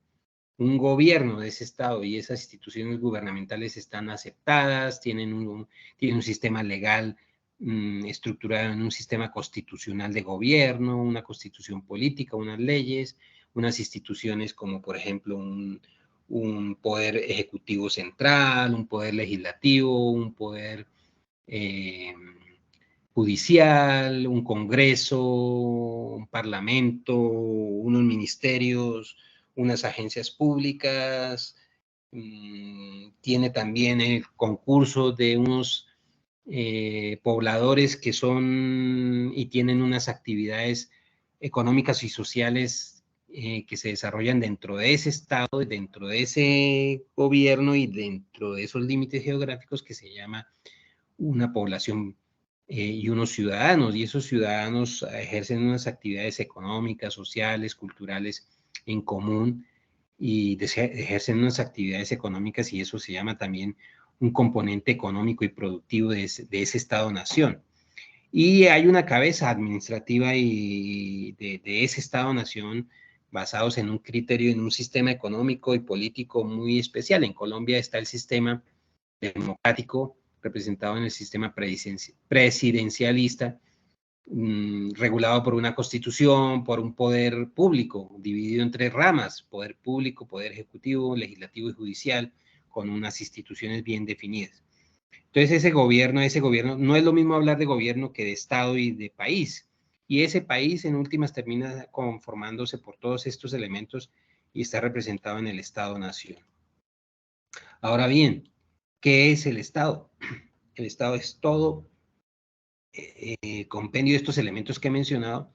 un gobierno de ese Estado, y esas instituciones gubernamentales están aceptadas, tienen un sistema legal estructurado en un sistema constitucional de gobierno, una constitución política, unas leyes, unas instituciones como por ejemplo un poder ejecutivo central, un poder legislativo, un poder eh, judicial, un congreso, un parlamento, unos ministerios, unas agencias públicas, tiene también el concurso de unos pobladores que son y tienen unas actividades económicas y sociales que se desarrollan dentro de ese estado, dentro de ese gobierno y dentro de esos límites geográficos que se llama una población y unos ciudadanos, y esos ciudadanos ejercen unas actividades económicas, sociales, culturales en común, y ejercen unas actividades económicas, y eso se llama también un componente económico y productivo de ese Estado-nación. Y hay una cabeza administrativa y de ese Estado-nación basados en un criterio, en un sistema económico y político muy especial. En Colombia está el sistema democrático representado en el sistema presidencialista, regulado por una constitución, por un poder público, dividido en tres ramas: poder público, poder ejecutivo, legislativo y judicial, con unas instituciones bien definidas. Entonces ese gobierno, no es lo mismo hablar de gobierno que de Estado y de país. Y ese país en últimas termina conformándose por todos estos elementos y está representado en el Estado-nación. Ahora bien, ¿qué es el Estado? El Estado es todo compendio de estos elementos que he mencionado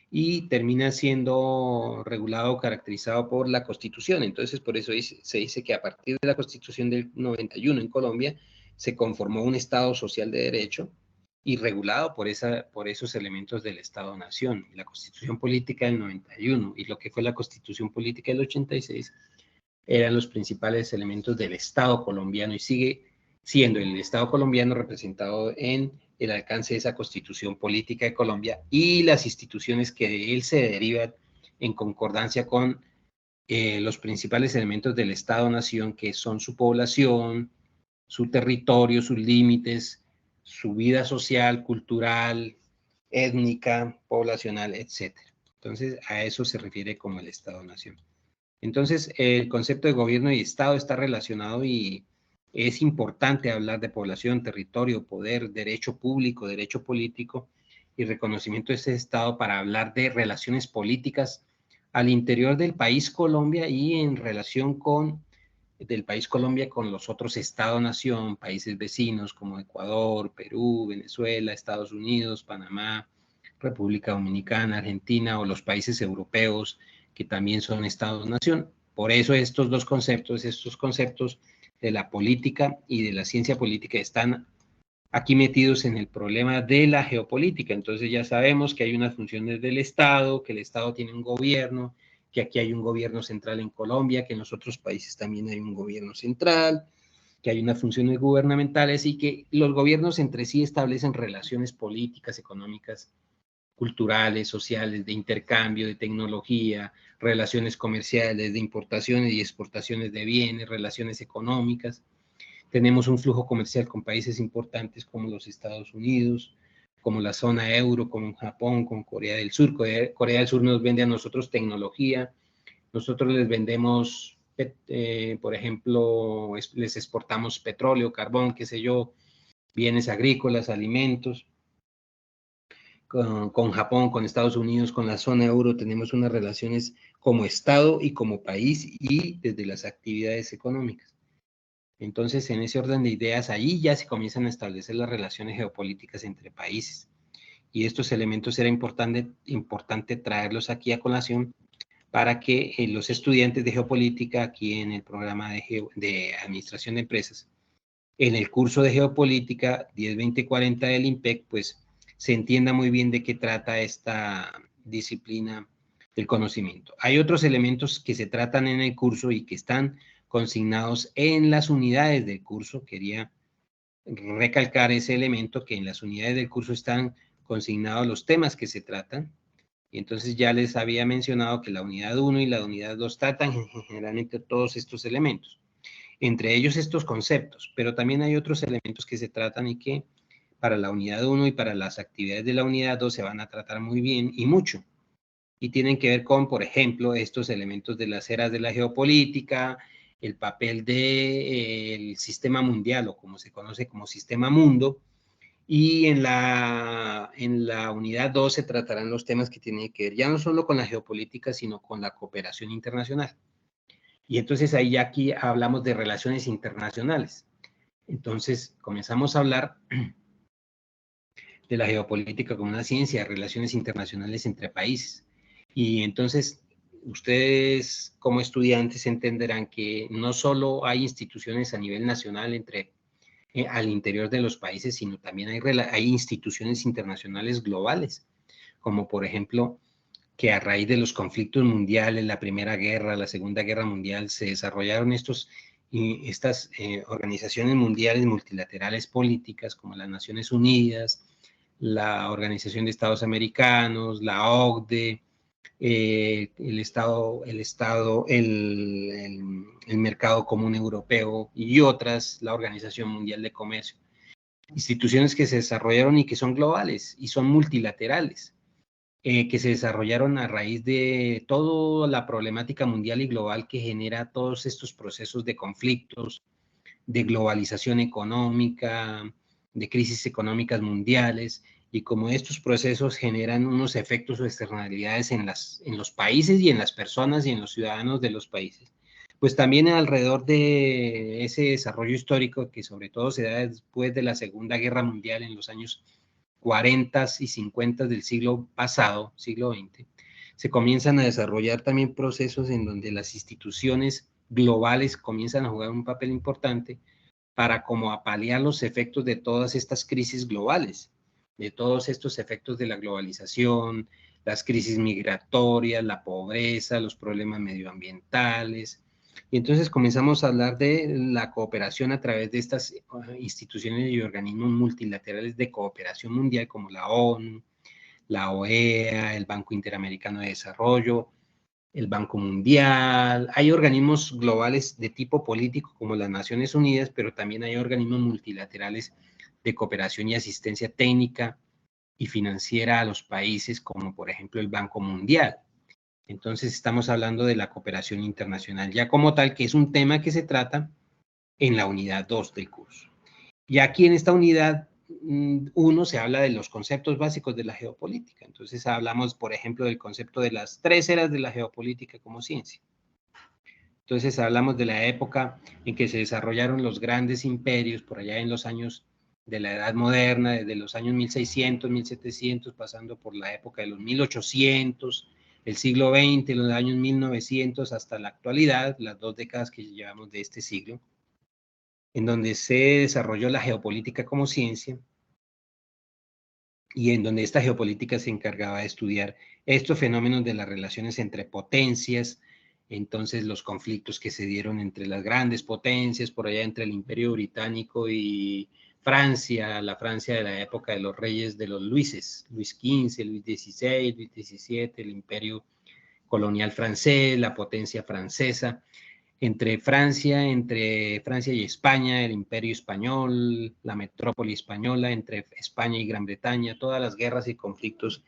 y termina siendo regulado o caracterizado por la Constitución. Entonces, por eso se dice que a partir de la Constitución del 91 en Colombia se conformó un Estado social de derecho y regulado por esos elementos del Estado-nación. La Constitución Política del 91 y lo que fue la Constitución Política del 86 eran los principales elementos del Estado colombiano y sigue siendo el Estado colombiano representado en el alcance de esa Constitución Política de Colombia y las instituciones que de él se derivan en concordancia con los principales elementos del Estado-nación, que son su población, su territorio, sus límites, su vida social, cultural, étnica, poblacional, etc. Entonces, a eso se refiere como el Estado-nación. Entonces, el concepto de gobierno y Estado está relacionado y es importante hablar de población, territorio, poder, derecho público, derecho político y reconocimiento de ese Estado para hablar de relaciones políticas al interior del país Colombia y en relación del país Colombia con los otros Estados-nación, países vecinos como Ecuador, Perú, Venezuela, Estados Unidos, Panamá, República Dominicana, Argentina o los países europeos que también son Estados-nación. Por eso estos conceptos de la política y de la ciencia política están aquí metidos en el problema de la geopolítica. Entonces ya sabemos que hay unas funciones del Estado, que el Estado tiene un gobierno, que aquí hay un gobierno central en Colombia, que en los otros países también hay un gobierno central, que hay unas funciones gubernamentales y que los gobiernos entre sí establecen relaciones políticas, económicas, culturales, sociales, de intercambio, de tecnología, relaciones comerciales, de importaciones y exportaciones de bienes, relaciones económicas. Tenemos un flujo comercial con países importantes como los Estados Unidos, como la zona euro, como Japón, con Corea del Sur. Corea del Sur nos vende a nosotros tecnología, nosotros les vendemos, por ejemplo, les exportamos petróleo, carbón, qué sé yo, bienes agrícolas, alimentos. con Japón, con Estados Unidos, con la zona euro, tenemos unas relaciones como Estado y como país y desde las actividades económicas. Entonces, en ese orden de ideas, ahí ya se comienzan a establecer las relaciones geopolíticas entre países. Y estos elementos era importante traerlos aquí a colación para que los estudiantes de geopolítica aquí en el programa de administración de empresas, en el curso de geopolítica 10-20-40 del IMPEC, pues se entienda muy bien de qué trata esta disciplina del conocimiento. Hay otros elementos que se tratan en el curso y que están consignados en las unidades del curso. Quería recalcar ese elemento, que en las unidades del curso están consignados los temas que se tratan. Y entonces ya les había mencionado que la unidad 1 y la unidad 2 tratan generalmente todos estos elementos, entre ellos estos conceptos, pero también hay otros elementos que se tratan y que para la unidad 1 y para las actividades de la unidad 2 se van a tratar muy bien y mucho. Y tienen que ver con, por ejemplo, estos elementos de las eras de la geopolítica, el papel del sistema mundial, o como se conoce como sistema mundo, y en la unidad 2 se tratarán los temas que tienen que ver ya no solo con la geopolítica, sino con la cooperación internacional. Y entonces ahí ya aquí hablamos de relaciones internacionales. Entonces comenzamos a hablar de la geopolítica como una ciencia de relaciones internacionales entre países. Y entonces ustedes como estudiantes entenderán que no solo hay instituciones a nivel nacional al interior de los países, sino también hay instituciones internacionales globales, como por ejemplo que a raíz de los conflictos mundiales, la Primera Guerra, la Segunda Guerra Mundial, se desarrollaron estas organizaciones mundiales multilaterales políticas como las Naciones Unidas, la Organización de Estados Americanos, la OCDE, el Mercado Común Europeo y otras, la Organización Mundial de Comercio. Instituciones que se desarrollaron y que son globales y son multilaterales, que se desarrollaron a raíz de toda la problemática mundial y global que genera todos estos procesos de conflictos, de globalización económica, de crisis económicas mundiales, y como estos procesos generan unos efectos o externalidades en los países y en las personas y en los ciudadanos de los países, pues también alrededor de ese desarrollo histórico que sobre todo se da después de la Segunda Guerra Mundial en los años 40 y 50 del siglo pasado, siglo XX, se comienzan a desarrollar también procesos en donde las instituciones globales comienzan a jugar un papel importante para como apalear los efectos de todas estas crisis globales, de todos estos efectos de la globalización, las crisis migratorias, la pobreza, los problemas medioambientales. Y entonces comenzamos a hablar de la cooperación a través de estas instituciones y organismos multilaterales de cooperación mundial como la ONU, la OEA, el Banco Interamericano de Desarrollo, el Banco Mundial. Hay organismos globales de tipo político como las Naciones Unidas, pero también hay organismos multilaterales de cooperación y asistencia técnica y financiera a los países, como por ejemplo el Banco Mundial. Entonces estamos hablando de la cooperación internacional ya como tal, que es un tema que se trata en la unidad 2 del curso. Y aquí en esta unidad 1 se habla de los conceptos básicos de la geopolítica. Entonces hablamos, por ejemplo, del concepto de las 3 eras de la geopolítica como ciencia. Entonces hablamos de la época en que se desarrollaron los grandes imperios, por allá en los años de la Edad Moderna, desde los años 1600, 1700, pasando por la época de los 1800, el siglo XX, los años 1900 hasta la actualidad, las 2 décadas que llevamos de este siglo, en donde se desarrolló la geopolítica como ciencia y en donde esta geopolítica se encargaba de estudiar estos fenómenos de las relaciones entre potencias, entonces los conflictos que se dieron entre las grandes potencias, por allá entre el Imperio Británico y Francia, la Francia de la época de los reyes de los Luises, Luis XV, Luis XVI, Luis XVII, el Imperio colonial francés, la potencia francesa, entre Francia y España, el Imperio Español, la metrópoli española, entre España y Gran Bretaña, todas las guerras y conflictos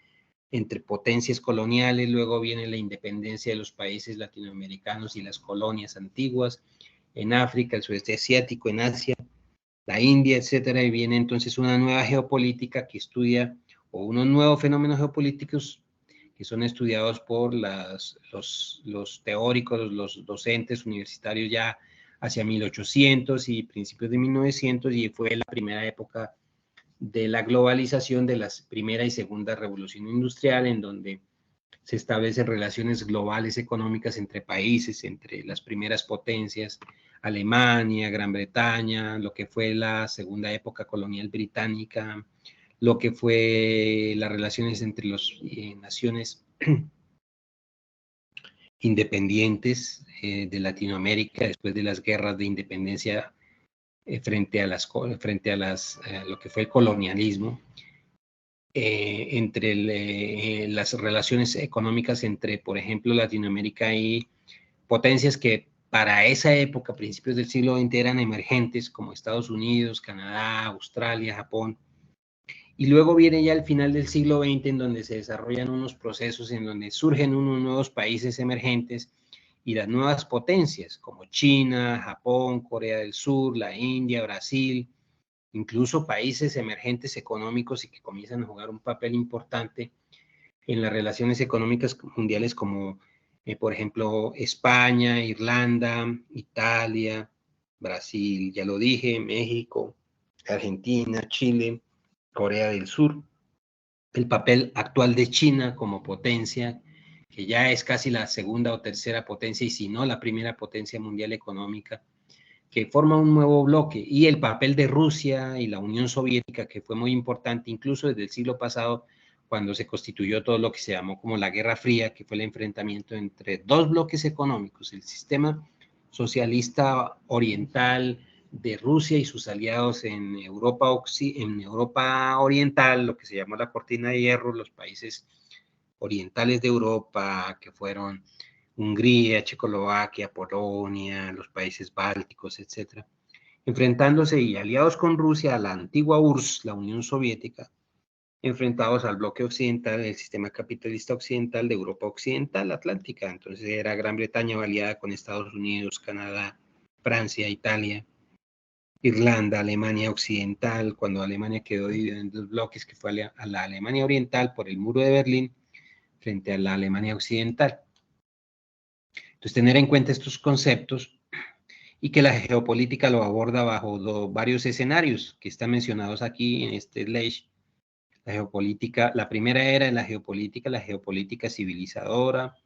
entre potencias coloniales, luego viene la independencia de los países latinoamericanos y las colonias antiguas, en África, el sudeste asiático, en Asia, la India, etcétera, y viene entonces una nueva geopolítica que estudia o unos nuevos fenómenos geopolíticos que son estudiados por los teóricos, los docentes universitarios ya hacia 1800 y principios de 1900, y fue la primera época de la globalización, de la primera y segunda revolución industrial, en donde se establecen relaciones globales económicas entre países, entre las primeras potencias, Alemania, Gran Bretaña, lo que fue la segunda época colonial británica, lo que fue las relaciones entre las naciones independientes de Latinoamérica después de las guerras de independencia frente a lo que fue el colonialismo, entre las relaciones económicas entre, por ejemplo, Latinoamérica y potencias que para esa época, principios del siglo XX, eran emergentes, como Estados Unidos, Canadá, Australia, Japón. Y luego viene ya el final del siglo XX, en donde se desarrollan unos procesos, en donde surgen unos nuevos países emergentes y las nuevas potencias, como China, Japón, Corea del Sur, la India, Brasil, incluso países emergentes económicos y que comienzan a jugar un papel importante en las relaciones económicas mundiales, como por ejemplo España, Irlanda, Italia, Brasil, ya lo dije, México, Argentina, Chile, Corea del Sur. El papel actual de China como potencia, que ya es casi la segunda o tercera potencia, y si no la primera potencia mundial económica, que forma un nuevo bloque, y el papel de Rusia y la Unión Soviética, que fue muy importante incluso desde el siglo pasado, cuando se constituyó todo lo que se llamó como la Guerra Fría, que fue el enfrentamiento entre dos bloques económicos, el sistema socialista oriental de Rusia y sus aliados en Europa Oriental, lo que se llamó la Cortina de Hierro, los países orientales de Europa, que fueron Hungría, Checoslovaquia, Polonia, los países bálticos, etc., enfrentándose y aliados con Rusia a la antigua URSS, la Unión Soviética, enfrentados al bloque occidental, el sistema capitalista occidental de Europa Occidental Atlántica. Entonces era Gran Bretaña aliada con Estados Unidos, Canadá, Francia, Italia, Irlanda, Alemania Occidental, cuando Alemania quedó dividida en dos bloques, que fue a la Alemania Oriental por el muro de Berlín frente a la Alemania Occidental. Entonces, tener en cuenta estos conceptos y que la geopolítica lo aborda bajo varios escenarios que están mencionados aquí en este slide. La geopolítica, la primera era de la geopolítica civilizadora,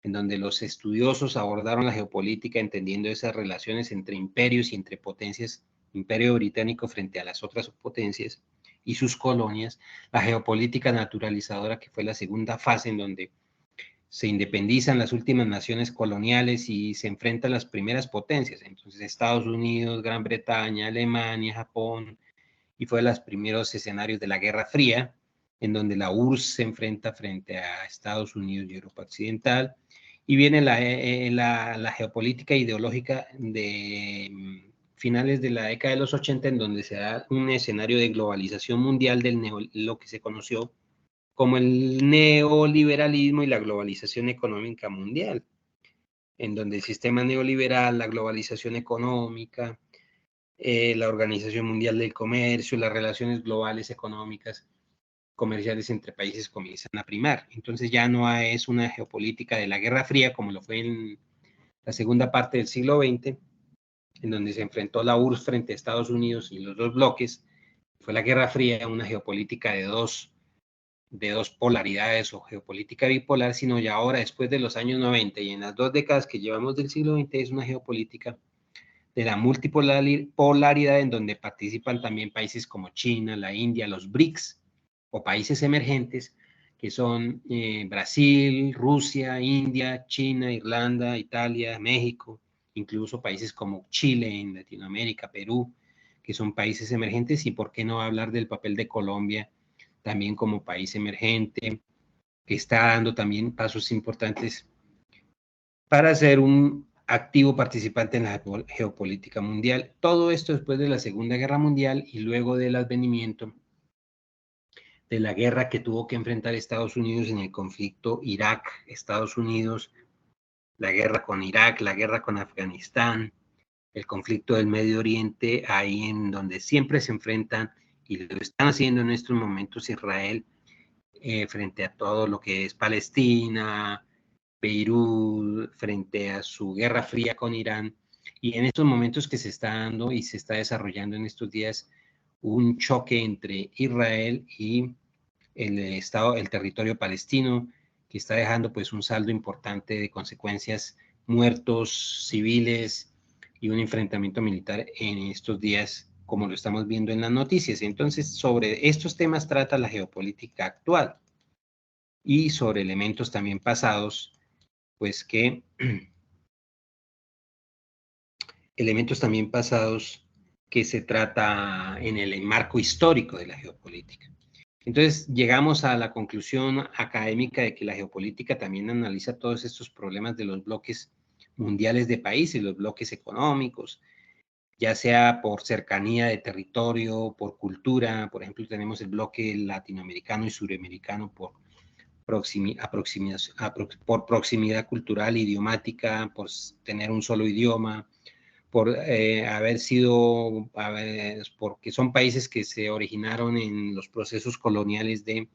en donde los estudiosos abordaron la geopolítica entendiendo esas relaciones entre imperios y entre potencias, imperio británico frente a las otras potencias y sus colonias. La geopolítica naturalizadora, que fue la segunda fase en donde se independizan las últimas naciones coloniales y se enfrentan las primeras potencias, entonces Estados Unidos, Gran Bretaña, Alemania, Japón, y fue de los primeros escenarios de la Guerra Fría, en donde la URSS se enfrenta frente a Estados Unidos y Europa Occidental, y viene la geopolítica ideológica de finales de la década de los 80, en donde se da un escenario de globalización mundial lo que se conoció como el neoliberalismo y la globalización económica mundial, en donde el sistema neoliberal, la globalización económica, la Organización Mundial del Comercio, las relaciones globales económicas, comerciales entre países comienzan a primar. Entonces ya no es una geopolítica de la Guerra Fría como lo fue en la segunda parte del siglo XX, en donde se enfrentó la URSS frente a Estados Unidos y los dos bloques. Fue la Guerra Fría, una geopolítica de dos polaridades o geopolítica bipolar, sino ya ahora, después de los años 90 y en las 2 décadas que llevamos del siglo XX, es una geopolítica de la multipolaridad, en donde participan también países como China, la India, los BRICS, o países emergentes, que son Brasil, Rusia, India, China, Irlanda, Italia, México, incluso países como Chile en Latinoamérica, Perú, que son países emergentes, y por qué no hablar del papel de Colombia también como país emergente, que está dando también pasos importantes para ser un activo participante en la geopolítica mundial. Todo esto después de la Segunda Guerra Mundial y luego del advenimiento de la guerra que tuvo que enfrentar Estados Unidos en el conflicto Irak-Estados Unidos, la guerra con Irak, la guerra con Afganistán, el conflicto del Medio Oriente, ahí en donde siempre se enfrentan, y lo están haciendo en estos momentos Israel frente a todo lo que es Palestina, Beirut, frente a su guerra fría con Irán. Y en estos momentos que se está dando y se está desarrollando en estos días un choque entre Israel y el territorio palestino, que está dejando pues un saldo importante de consecuencias, muertos civiles y un enfrentamiento militar en estos días, como lo estamos viendo en las noticias. Entonces, sobre estos temas trata la geopolítica actual y sobre elementos también pasados, pues que elementos también pasados que se trata en el marco histórico de la geopolítica. Entonces, llegamos a la conclusión académica de que la geopolítica también analiza todos estos problemas de los bloques mundiales de países, los bloques económicos, ya sea por cercanía de territorio, por cultura. Por ejemplo, tenemos el bloque latinoamericano y suramericano por proximidad cultural, idiomática, por tener un solo idioma, por haber sido, porque son países que se originaron en los procesos coloniales de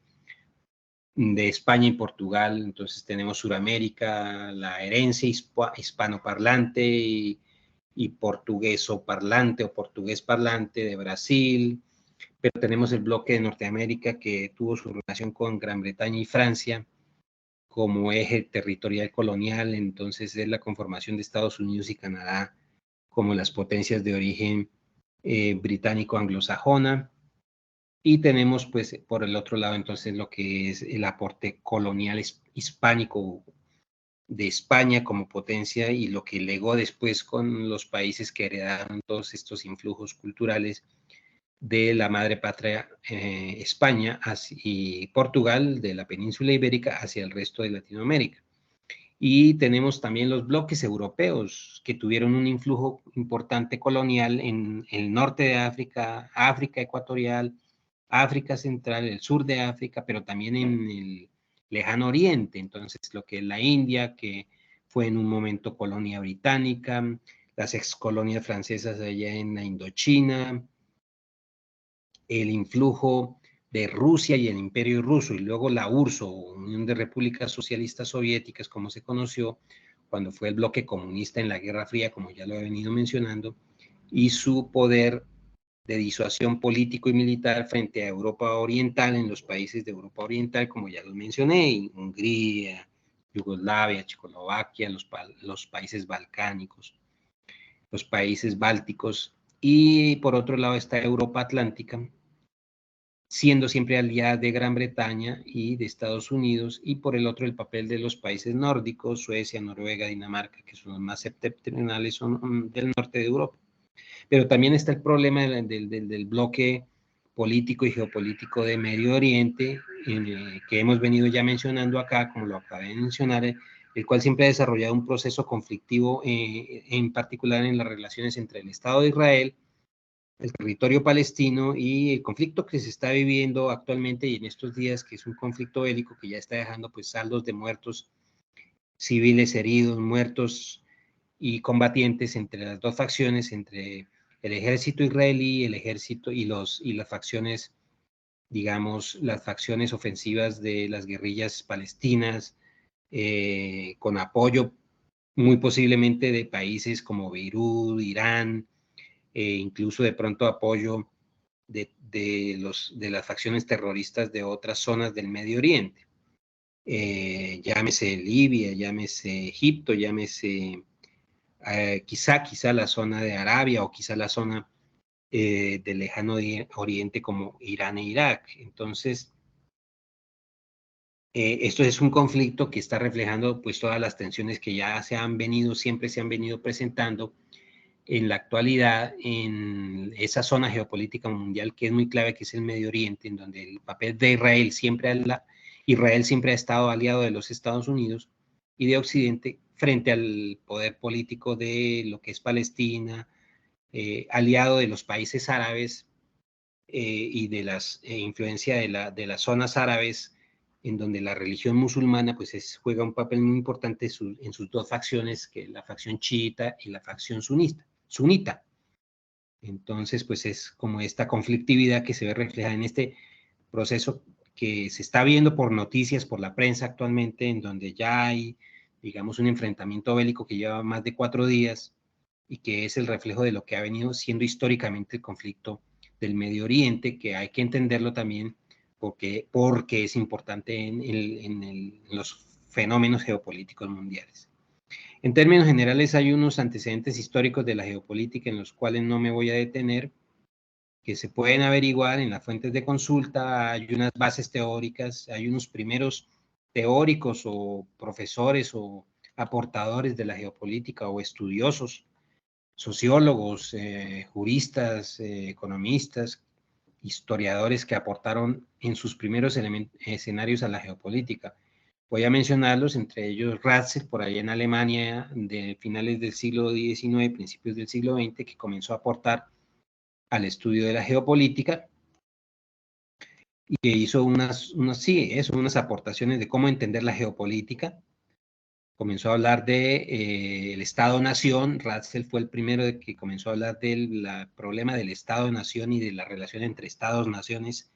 España y Portugal. Entonces tenemos Suramérica, la herencia hispanoparlante y portugueso parlante o portugués parlante de Brasil, pero tenemos el bloque de Norteamérica que tuvo su relación con Gran Bretaña y Francia como eje territorial colonial. Entonces es la conformación de Estados Unidos y Canadá como las potencias de origen británico anglosajona. Y tenemos, pues, por el otro lado, entonces, lo que es el aporte colonial hispánico de España como potencia y lo que legó después con los países que heredaron todos estos influjos culturales de la madre patria España y Portugal, de la península ibérica hacia el resto de Latinoamérica. Y tenemos también los bloques europeos que tuvieron un influjo importante colonial en el norte de África, África ecuatorial, África central, el sur de África, pero también en el lejano oriente. Entonces, lo que es la India, que fue en un momento colonia británica, las excolonias francesas allá en la Indochina, el influjo de Rusia y el Imperio Ruso, y luego la URSS, Unión de Repúblicas Socialistas Soviéticas, como se conoció cuando fue el bloque comunista en la Guerra Fría, como ya lo he venido mencionando, y su poder de disuasión político y militar frente a Europa Oriental, en los países de Europa Oriental, como ya los mencioné, Hungría, Yugoslavia, Checoslovaquia, los países balcánicos, los países bálticos, y por otro lado está Europa Atlántica, siendo siempre aliada de Gran Bretaña y de Estados Unidos, y por el otro el papel de los países nórdicos, Suecia, Noruega, Dinamarca, que son los más septentrionales, son del norte de Europa. Pero también está el problema del bloque político y geopolítico de Medio Oriente, que hemos venido ya mencionando acá, como lo acabé de mencionar, el cual siempre ha desarrollado un proceso conflictivo, en particular en las relaciones entre el Estado de Israel, el territorio palestino y el conflicto que se está viviendo actualmente y en estos días, que es un conflicto bélico que ya está dejando pues saldos de muertos civiles, heridos, muertos y combatientes entre las dos facciones, entre el ejército israelí, el ejército y las facciones, digamos, las facciones ofensivas de las guerrillas palestinas, con apoyo muy posiblemente de países como Beirut, Irán, incluso de pronto apoyo de las facciones terroristas de otras zonas del Medio Oriente. Llámese Libia, llámese Egipto, llámese quizá la zona de Arabia o quizá la zona del lejano oriente como Irán e Irak. Entonces, esto es un conflicto que está reflejando pues todas las tensiones que ya siempre se han venido presentando en la actualidad en esa zona geopolítica mundial que es muy clave, que es el Medio Oriente, en donde el papel de Israel siempre ha estado aliado de los Estados Unidos y de Occidente frente al poder político de lo que es Palestina, aliado de los países árabes y de las influencia de las zonas árabes, en donde la religión musulmana pues juega un papel muy importante en sus dos facciones, que es la facción chiita y la facción sunita. Entonces, pues es como esta conflictividad que se ve reflejada en este proceso que se está viendo por noticias, por la prensa actualmente, en donde ya hay, digamos, un enfrentamiento bélico que lleva más de 4 días y que es el reflejo de lo que ha venido siendo históricamente el conflicto del Medio Oriente, que hay que entenderlo también porque es importante en los fenómenos geopolíticos mundiales. En términos generales, hay unos antecedentes históricos de la geopolítica en los cuales no me voy a detener, que se pueden averiguar en las fuentes de consulta. Hay unas bases teóricas, hay unos primeros teóricos o profesores o aportadores de la geopolítica o estudiosos, sociólogos, juristas, economistas, historiadores que aportaron en sus primeros escenarios a la geopolítica. Voy a mencionarlos, entre ellos Ratzel, por ahí en Alemania, de finales del siglo XIX, principios del siglo XX, que comenzó a aportar al estudio de la geopolítica y que hizo unas aportaciones de cómo entender la geopolítica. Comenzó a hablar de el Estado-Nación. Ratzel fue el primero de que comenzó a hablar del problema del Estado-Nación y de la relación entre Estados-naciones,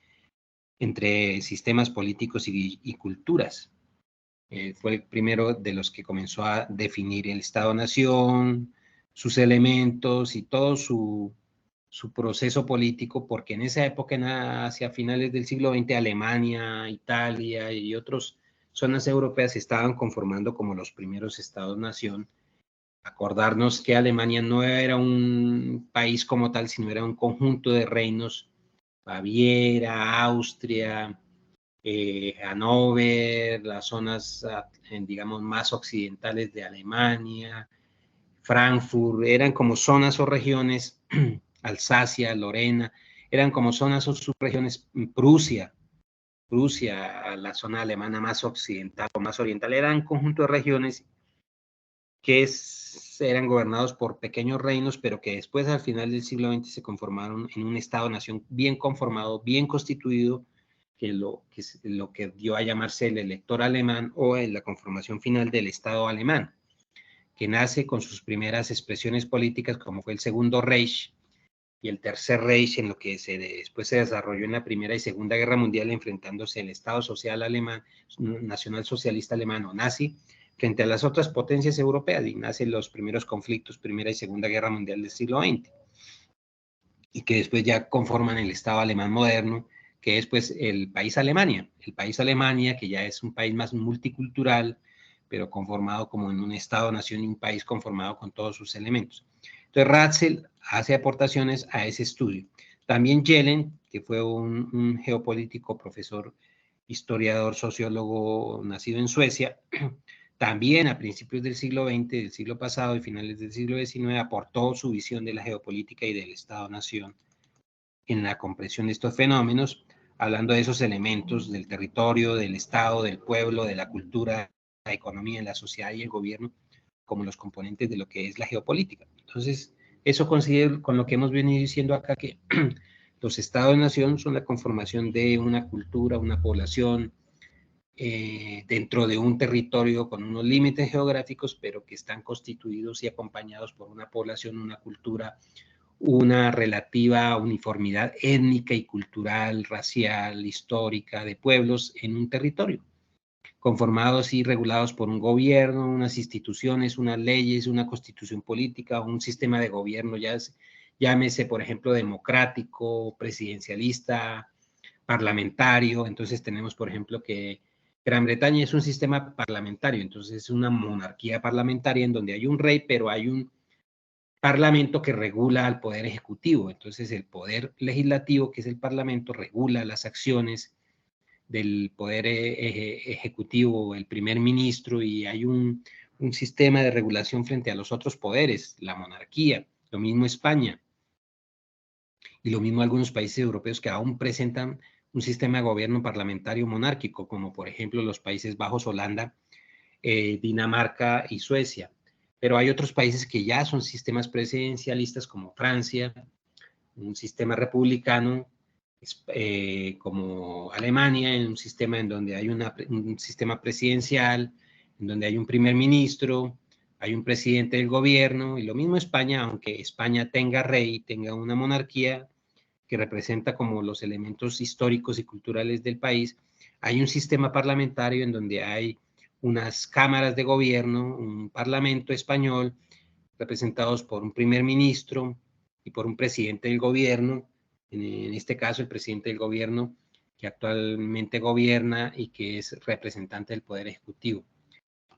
entre sistemas políticos y culturas. Fue el primero de los que comenzó a definir el Estado-Nación, sus elementos y todo su proceso político, porque en esa época, hacia finales del siglo XX, Alemania, Italia y otras zonas europeas se estaban conformando como los primeros estados-nación. Acordarnos que Alemania no era un país como tal, sino era un conjunto de reinos: Baviera, Austria, Hannover, las zonas, digamos, más occidentales de Alemania, Frankfurt, eran como zonas o regiones, Alsacia, Lorena, eran como zonas o subregiones. Prusia, la zona alemana más occidental o más oriental, eran un conjunto de regiones que eran gobernados por pequeños reinos, pero que después, al final del siglo XX, se conformaron en un Estado-nación bien conformado, bien constituido, que lo que dio a llamarse el elector alemán, o en la conformación final del Estado alemán, que nace con sus primeras expresiones políticas, como fue el Segundo Reich y el Tercer Reich, en lo que después se desarrolló en la Primera y Segunda Guerra Mundial, enfrentándose el Estado social alemán, nacionalsocialista alemán o nazi, frente a las otras potencias europeas, y nacen los primeros conflictos, Primera y Segunda Guerra Mundial del siglo XX, y que después ya conforman el Estado alemán moderno, que es pues el país Alemania, que ya es un país más multicultural, pero conformado como en un Estado-nación y un país conformado con todos sus elementos. Entonces Ratzel hace aportaciones a ese estudio. También Jelin, que fue un geopolítico, profesor, historiador, sociólogo, nacido en Suecia, también a principios del siglo XX, del siglo pasado y finales del siglo XIX, aportó su visión de la geopolítica y del Estado-nación en la comprensión de estos fenómenos, hablando de esos elementos del territorio, del Estado, del pueblo, de la cultura, la economía, la sociedad y el gobierno, como los componentes de lo que es la geopolítica. Entonces, eso coincide con lo que hemos venido diciendo acá, que los estados-nación son la conformación de una cultura, una población, dentro de un territorio con unos límites geográficos, pero que están constituidos y acompañados por una población, una cultura, una relativa uniformidad étnica y cultural, racial, histórica, de pueblos en un territorio, conformados y regulados por un gobierno, unas instituciones, unas leyes, una constitución política, un sistema de gobierno, llámese, por ejemplo, democrático, presidencialista, parlamentario. Entonces tenemos, por ejemplo, que Gran Bretaña es un sistema parlamentario, entonces es una monarquía parlamentaria en donde hay un rey, pero hay un parlamento que regula al poder ejecutivo. Entonces el poder legislativo, que es el parlamento, regula las acciones del poder ejecutivo, el primer ministro, y hay un sistema de regulación frente a los otros poderes, la monarquía. Lo mismo España, y lo mismo algunos países europeos que aún presentan un sistema de gobierno parlamentario monárquico, como por ejemplo los Países Bajos, Holanda, Dinamarca y Suecia. Pero hay otros países que ya son sistemas presidencialistas, como Francia, un sistema republicano, como Alemania, en un sistema en donde hay un sistema presidencial, en donde hay un primer ministro, hay un presidente del gobierno, y lo mismo España, aunque España tenga rey, tenga una monarquía que representa como los elementos históricos y culturales del país, hay un sistema parlamentario en donde hay unas cámaras de gobierno, un parlamento español, representados por un primer ministro y por un presidente del gobierno, en este caso el presidente del gobierno que actualmente gobierna y que es representante del Poder Ejecutivo.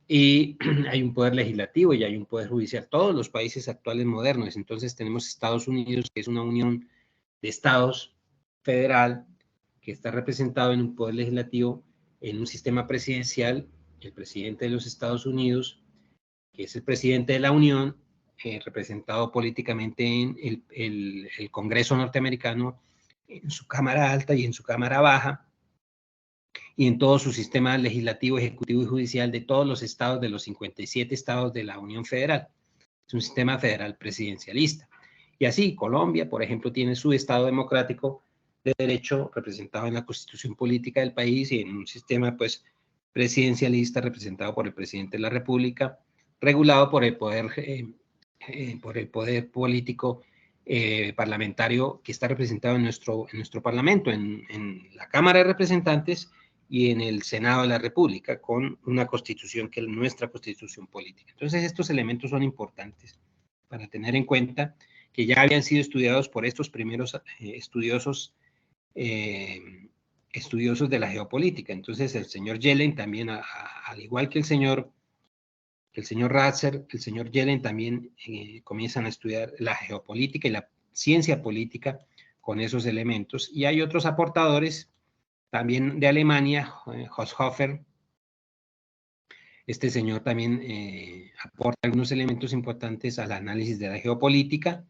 Y hay un poder legislativo y hay un poder judicial, todos los países actuales modernos. Entonces tenemos Estados Unidos, que es una unión de estados federal, que está representado en un poder legislativo, en un sistema presidencial, el presidente de los Estados Unidos, que es el presidente de la Unión, representado políticamente en el Congreso norteamericano, en su Cámara Alta y en su Cámara Baja, y en todo su sistema legislativo, ejecutivo y judicial de todos los estados, de los 57 estados de la Unión Federal. Es un sistema federal presidencialista. Y así, Colombia, por ejemplo, tiene su Estado democrático de derecho representado en la Constitución política del país y en un sistema, pues, presidencialista representado por el presidente de la República, regulado por el poder político parlamentario que está representado en nuestro Parlamento, en la Cámara de Representantes y en el Senado de la República, con una constitución que es nuestra constitución política. Entonces, estos elementos son importantes para tener en cuenta, que ya habían sido estudiados por estos primeros estudiosos de la geopolítica. Entonces, el señor Yellen también, al igual que el señor Ratzer, el señor Yellen también comienzan a estudiar la geopolítica y la ciencia política con esos elementos. Y hay otros aportadores también de Alemania, Haushofer. Este señor también aporta algunos elementos importantes al análisis de la geopolítica,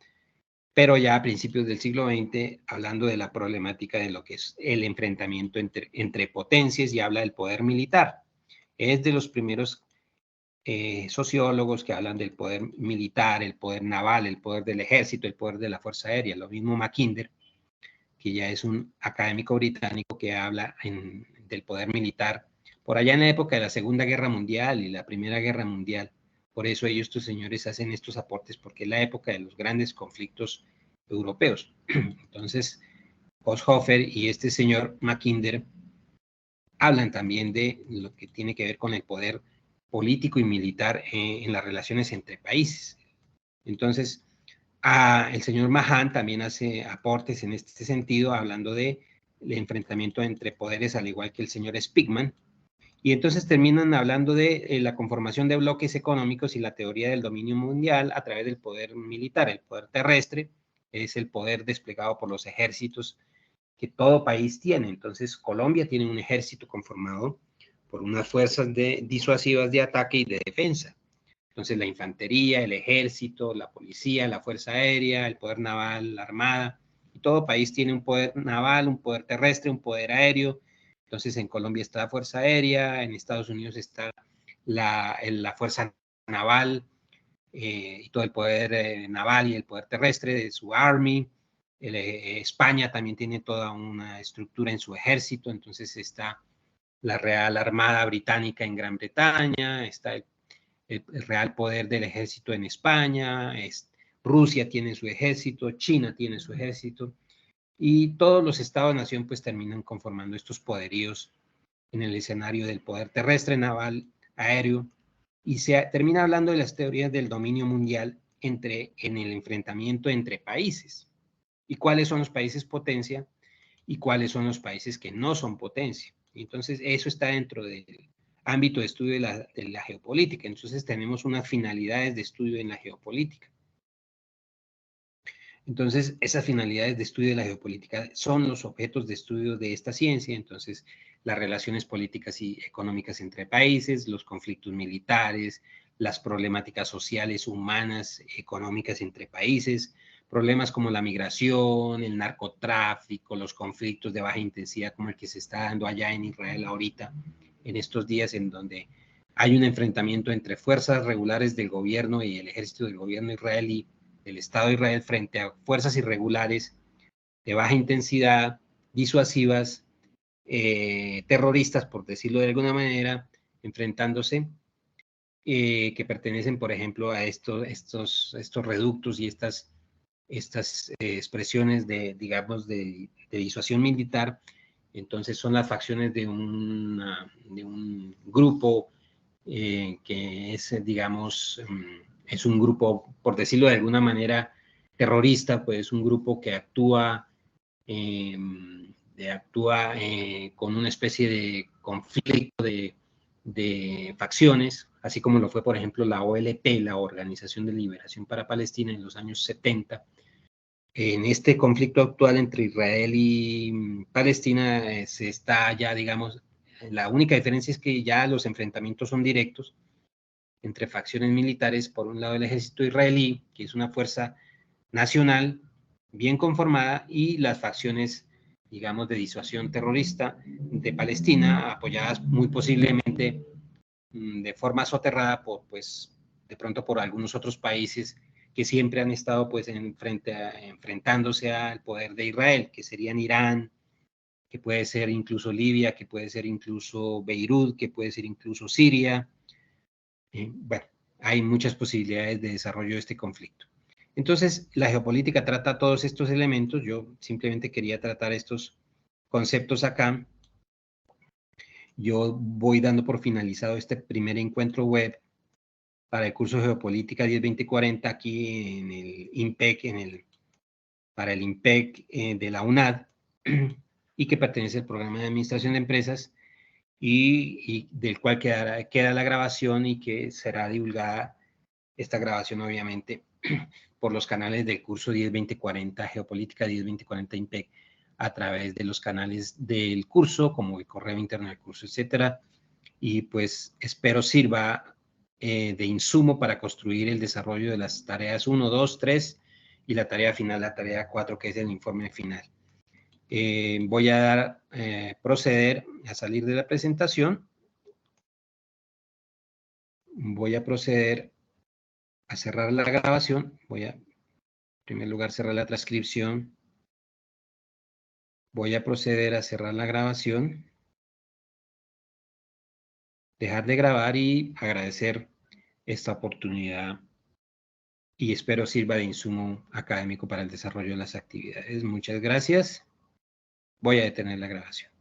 pero ya a principios del siglo XX, hablando de la problemática de lo que es el enfrentamiento entre potencias, y habla del poder militar. Es de los primeros sociólogos que hablan del poder militar, el poder naval, el poder del ejército, el poder de la fuerza aérea. Lo mismo Mackinder, que ya es un académico británico que habla del poder militar por allá en la época de la Segunda Guerra Mundial y la Primera Guerra Mundial. Por eso estos señores hacen estos aportes, porque es la época de los grandes conflictos europeos. Entonces, Haushofer y este señor Mackinder hablan también de lo que tiene que ver con el poder político y militar en las relaciones entre países. Entonces, el señor Mahan también hace aportes en este sentido, hablando del enfrentamiento entre poderes, al igual que el señor Spigman. Y entonces terminan hablando de la conformación de bloques económicos y la teoría del dominio mundial a través del poder militar. El poder terrestre es el poder desplegado por los ejércitos que todo país tiene. Entonces, Colombia tiene un ejército conformado por unas fuerzas disuasivas de ataque y de defensa. Entonces, la infantería, el ejército, la policía, la fuerza aérea, el poder naval, la armada. Y todo país tiene un poder naval, un poder terrestre, un poder aéreo. Entonces, en Colombia está la fuerza aérea, en Estados Unidos está la fuerza naval y todo el poder naval y el poder terrestre de su Army. España también tiene toda una estructura en su ejército, entonces está la Real Armada Británica en Gran Bretaña, está el Real Poder del Ejército en España, Rusia tiene su ejército, China tiene su ejército, y todos los estados-nación pues terminan conformando estos poderíos en el escenario del poder terrestre, naval, aéreo, y se termina hablando de las teorías del dominio mundial en el enfrentamiento entre países, y cuáles son los países potencia y cuáles son los países que no son potencia. Entonces, eso está dentro del ámbito de estudio de la geopolítica. Entonces, tenemos unas finalidades de estudio en la geopolítica. Entonces, esas finalidades de estudio de la geopolítica son los objetos de estudio de esta ciencia. Entonces, las relaciones políticas y económicas entre países, los conflictos militares, las problemáticas sociales, humanas, económicas entre países, problemas como la migración, el narcotráfico, los conflictos de baja intensidad como el que se está dando allá en Israel ahorita, en estos días en donde hay un enfrentamiento entre fuerzas regulares del gobierno y el ejército del gobierno israelí, del Estado de Israel, frente a fuerzas irregulares de baja intensidad, disuasivas, terroristas, por decirlo de alguna manera, enfrentándose, que pertenecen, por ejemplo, a estos reductos y estas expresiones de, digamos, de disuasión militar Entonces son las facciones de un grupo que es, digamos, es un grupo, por decirlo de alguna manera, terrorista, pues un grupo que actúa con una especie de conflicto de facciones, así como lo fue, por ejemplo, la OLP, la Organización de Liberación para Palestina, en los años 70. En este conflicto actual entre Israel y Palestina se está ya, digamos, la única diferencia es que ya los enfrentamientos son directos entre facciones militares, por un lado el ejército israelí, que es una fuerza nacional bien conformada, y las facciones, digamos, de disuasión terrorista de Palestina, apoyadas muy posiblemente de forma soterrada por, pues, de pronto por algunos otros países que siempre han estado, pues, enfrentándose al poder de Israel, que serían Irán, que puede ser incluso Libia, que puede ser incluso Beirut, que puede ser incluso Siria. Bueno, hay muchas posibilidades de desarrollo de este conflicto. Entonces, la geopolítica trata todos estos elementos. Yo simplemente quería tratar estos conceptos acá. Yo voy dando por finalizado este primer encuentro web para el curso de Geopolítica 10-20-40 aquí en el IMPEC, para el IMPEC de la UNAD, y que pertenece al programa de Administración de Empresas, y del cual queda la grabación, y que será divulgada esta grabación, obviamente, por los canales del curso 10-20-40, Geopolítica 10-20-40 IMPEC, a través de los canales del curso, como el correo interno del curso, etcétera. Y pues espero sirva de insumo para construir el desarrollo de las tareas 1, 2, 3 y la tarea final, la tarea 4, que es el informe final. Voy a proceder a salir de la presentación. Voy a proceder a cerrar la grabación. Voy a, en primer lugar, cerrar la transcripción. Voy a proceder a cerrar la grabación, dejar de grabar y agradecer esta oportunidad, y espero sirva de insumo académico para el desarrollo de las actividades. Muchas gracias. Voy a detener la grabación.